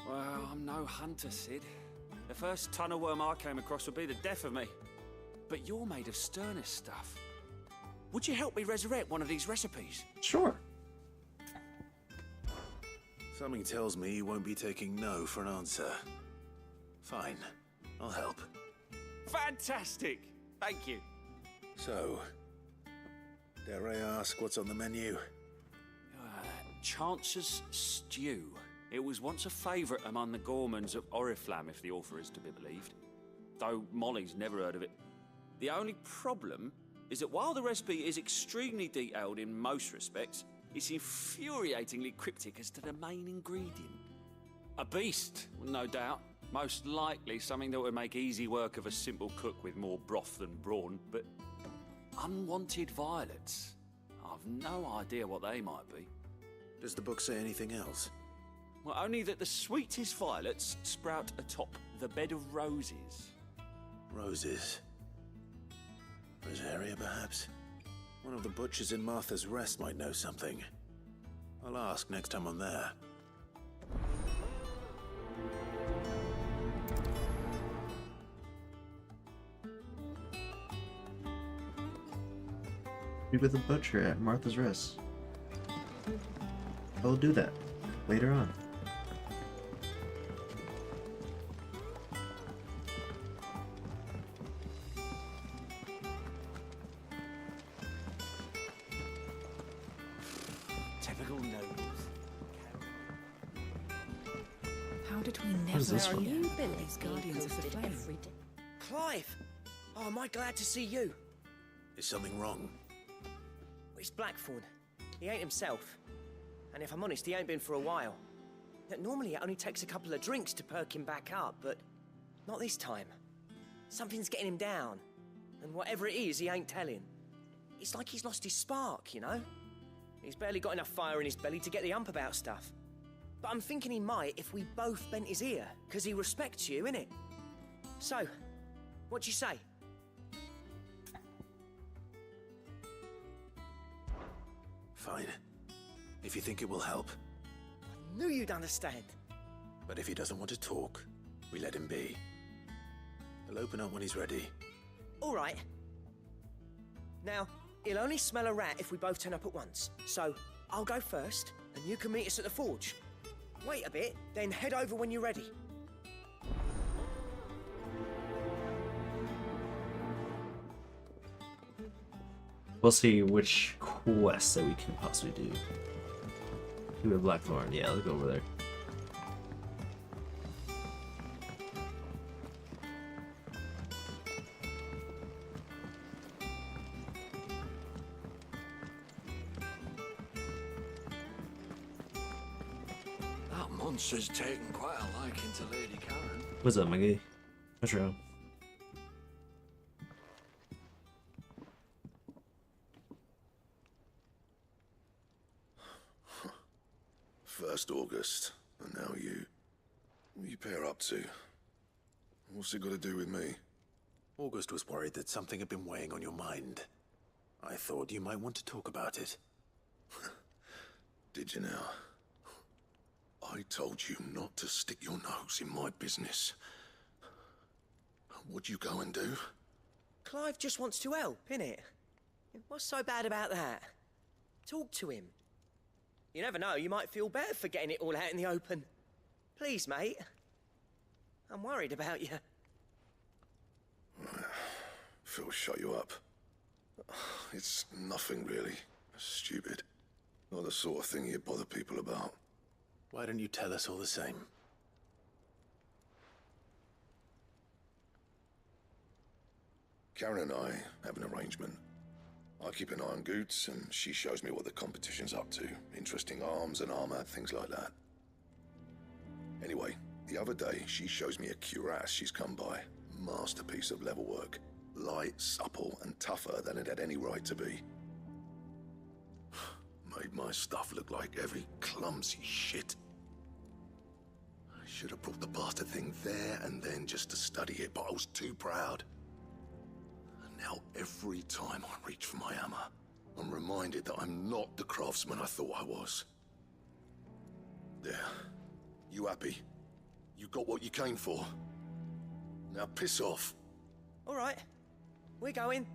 Well, I'm no hunter, Sid. The first tunnel worm I came across would be the death of me. But you're made of sterner stuff. Would you help me resurrect one of these recipes? Sure. Something tells me you won't be taking no for an answer. Fine, I'll help. Fantastic! Thank you. So, dare I ask what's on the menu? Chance's Stew. It was once a favourite among the gourmands of Oriflamme, if the author is to be believed. Though Molly's never heard of it. The only problem is that while the recipe is extremely detailed in most respects, it's infuriatingly cryptic as to the main ingredient. A beast, no doubt. Most likely something that would make easy work of a simple cook with more broth than brawn, but unwanted violets. I've no idea what they might be. Does the book say anything else? Well, only that the sweetest violets sprout atop the bed of roses. Roses. Rosaria, perhaps? One of the butchers in Martha's Rest might know something. I'll ask next time I'm there. Be with the butcher at Martha's Rest. I'll do that later on. Typical nobles. How did we never Who's this hear from? these guardians of the flame? Clive! Oh, am I glad to see you? Is something wrong? It's Blackthorn. He ain't himself. And if I'm honest, he ain't been for a while. Normally it only takes a couple of drinks to perk him back up, but not this time. Something's getting him down. And whatever it is, he ain't telling. It's like he's lost his spark, you know? He's barely got enough fire in his belly to get the ump about stuff. But I'm thinking he might if we both bent his ear, because he respects you, innit? So, what do you say? Fine. If you think it will help. I knew you'd understand. But if he doesn't want to talk, we let him be. He'll open up when he's ready. All right. Now, he'll only smell a rat if we both turn up at once. So, I'll go first, and you can meet us at the forge. Wait a bit, then head over when you're ready. We'll see which quest that we can possibly do. Do a Blackthorn. Yeah, let's go over there. That monster's taken quite a liking to Lady Karen. What's up, Maggie? What's wrong? First August, and now you. What you pair up to? What's it got to do with me? August was worried that something had been weighing on your mind. I thought you might want to talk about it. Did you now? I told you not to stick your nose in my business. What'd you go and do? Clive just wants to help, innit? What's so bad about that? Talk to him. You never know, you might feel better for getting it all out in the open. Please, mate. I'm worried about you. Phil shut you up. It's nothing really. Stupid. Not the sort of thing you bother people about. Why don't you tell us all the same? Karen and I have an arrangement. I keep an eye on Goots, and she shows me what the competition's up to. Interesting arms and armor, things like that. Anyway, the other day, she shows me a cuirass she's come by. Masterpiece of level work. Light, supple, and tougher than it had any right to be. Made my stuff look like heavy, clumsy shit. I should have brought the bastard thing there and then just to study it, but I was too proud. And now every time I reach for my hammer, I'm reminded that I'm not the craftsman I thought I was. There. You happy? You got what you came for? Now piss off. All right. We're going.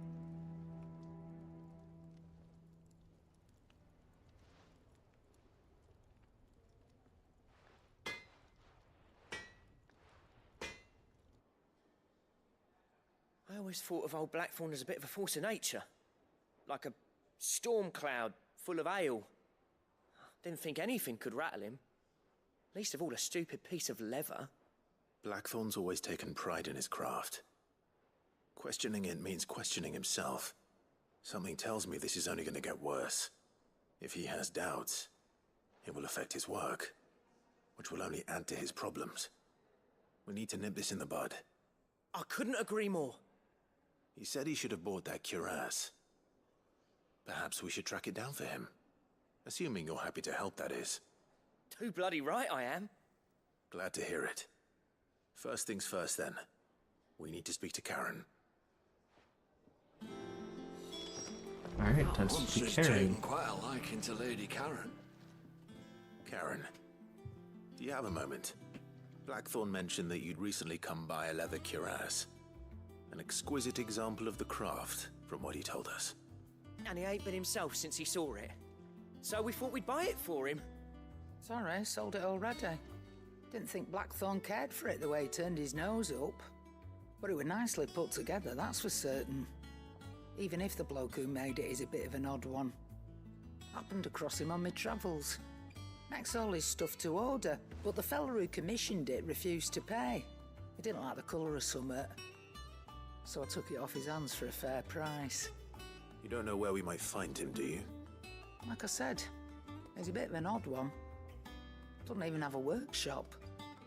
I always thought of old Blackthorn as a bit of a force of nature. Like a storm cloud full of hail. Didn't think anything could rattle him. Least of all a stupid piece of leather. Blackthorn's always taken pride in his craft. Questioning it means questioning himself. Something tells me this is only going to get worse. If he has doubts, it will affect his work, which will only add to his problems. We need to nip this in the bud. I couldn't agree more. He said he should have bought that cuirass. Perhaps we should track it down for him. Assuming you're happy to help, that is. Too bloody right I am. Glad to hear it. First things first, then. We need to speak to Karen. Alright, time to speak to Karen. Taken quite a liking to Lady Karen. Karen, do you have a moment? Blackthorn mentioned that you'd recently come by a leather cuirass. An exquisite example of the craft, from what he told us. And he ain't been himself since he saw it. So we thought we'd buy it for him. Sorry, sold it already. Didn't think Blackthorn cared for it the way he turned his nose up. But it was nicely put together, that's for certain. Even if the bloke who made it is a bit of an odd one. Happened across him on my travels. Makes all his stuff to order, but the fella who commissioned it refused to pay. He didn't like the colour of summit. So I took it off his hands for a fair price. You don't know where we might find him, do you? Like I said, he's a bit of an odd one. Doesn't even have a workshop.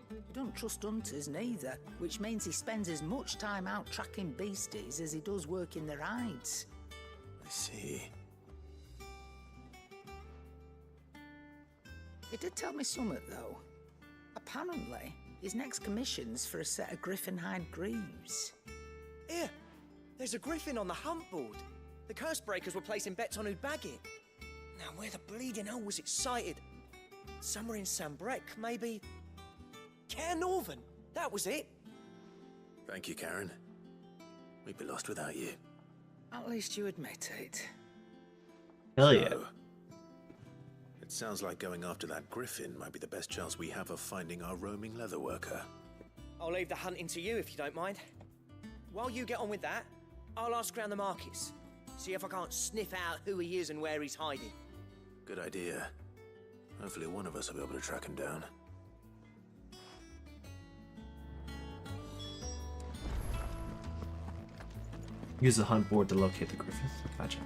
He don't trust hunters neither, which means he spends as much time out tracking beasties as he does working their hides. I see. He did tell me something, though. Apparently, his next commission's for a set of griffin hide greaves. Here, there's a griffin on the hunt board. The curse breakers were placing bets on who'd bag it. Now, where the bleeding hell was it sighted? Somewhere in Sambrec, maybe... Care Northern, that was it. Thank you, Karen. We'd be lost without you. At least you admit it. Hell yeah. So, it sounds like going after that griffin might be the best chance we have of finding our roaming leatherworker. I'll leave the hunting to you if you don't mind. While you get on with that, I'll ask around the markets. See if I can't sniff out who he is and where he's hiding. Good idea. Hopefully one of us will be able to track him down. Use the hunt board to locate the griffin. Gotcha.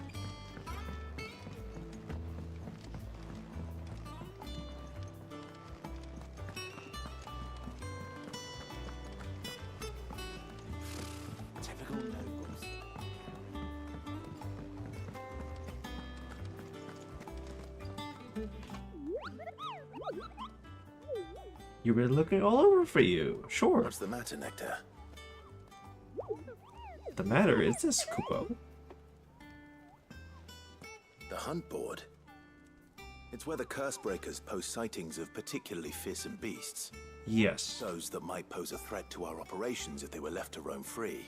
Typical nobles. You've been looking all over for you. Sure. What's the matter, Nectar? The matter is this, Kupo. The hunt board? It's where the curse breakers post sightings of particularly fearsome beasts. Yes. Those that might pose a threat to our operations if they were left to roam free.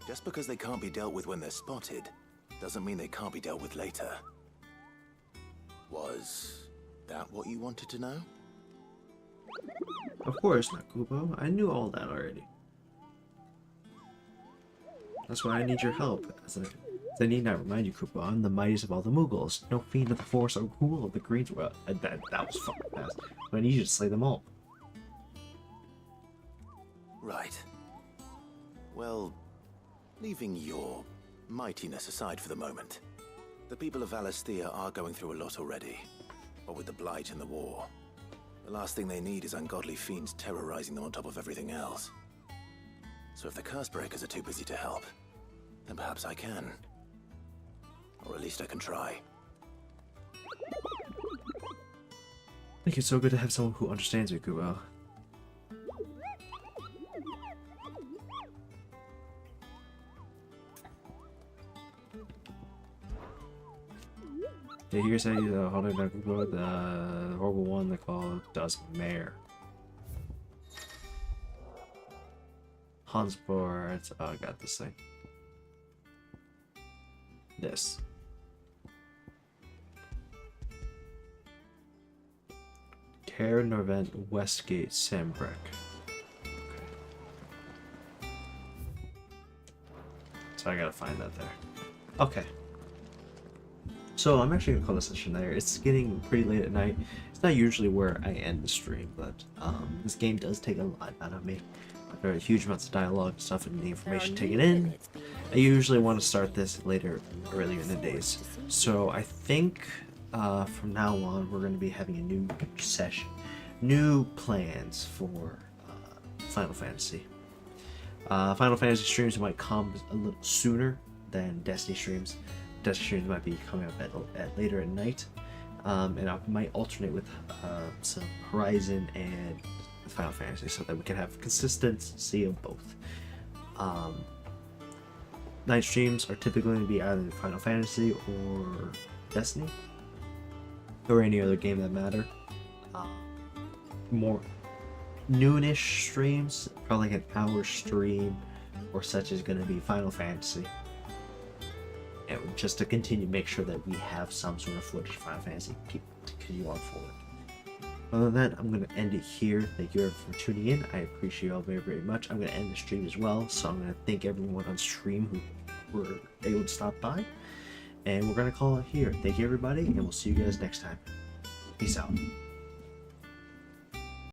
Just because they can't be dealt with when they're spotted, doesn't mean they can't be dealt with later. Was that what you wanted to know? Of course not, Kubo. I knew all that already. That's why I need your help. As I need not remind you, Kubo, I'm the mightiest of all the Mughals. No fiend of the Force or ghoul of the Greens. Well, that was fucking fast. But I need you to slay them all. Right. Well, leaving your mightiness aside for the moment, the people of Valisthea are going through a lot already. What with the Blight and the war, the last thing they need is ungodly fiends terrorizing them on top of everything else. So if the Cursebreakers are too busy to help, then perhaps I can. Or at least I can try. I think it's so good to have someone who understands you, Kubo. Yeah, here's how you hold it down, Kubo. The horrible one they call Dusk Mare. Hansport. Oh, I got this thing. This. Terra Norvent Westgate Sambrek. Okay. So I gotta find that there. Okay. So I'm actually gonna call this session there. It's getting pretty late at night. It's not usually where I end the stream, but this game does take a lot out of me. There are huge amounts of dialogue and stuff and the information taken in. I usually want to start this earlier in the days. So I think from now on we're going to be having a new session, new plans for Final Fantasy. Final Fantasy streams might come a little sooner than Destiny streams. Destiny streams might be coming up at later at night, and I might alternate with some Horizon and Final Fantasy so that we can have consistency of both. Night streams are typically going to be either Final Fantasy or Destiny or any other game that matter. More noonish streams, probably like an hour stream or such, is going to be Final Fantasy. And just to continue, make sure that we have some sort of footage of Final Fantasy to continue on forward. Other than that, I'm going to end it here. Thank you everyone for tuning in. I appreciate you all very, very much. I'm going to end the stream as well, so I'm going to thank everyone on stream who were able to stop by. And we're going to call it here. Thank you, everybody, and we'll see you guys next time. Peace out.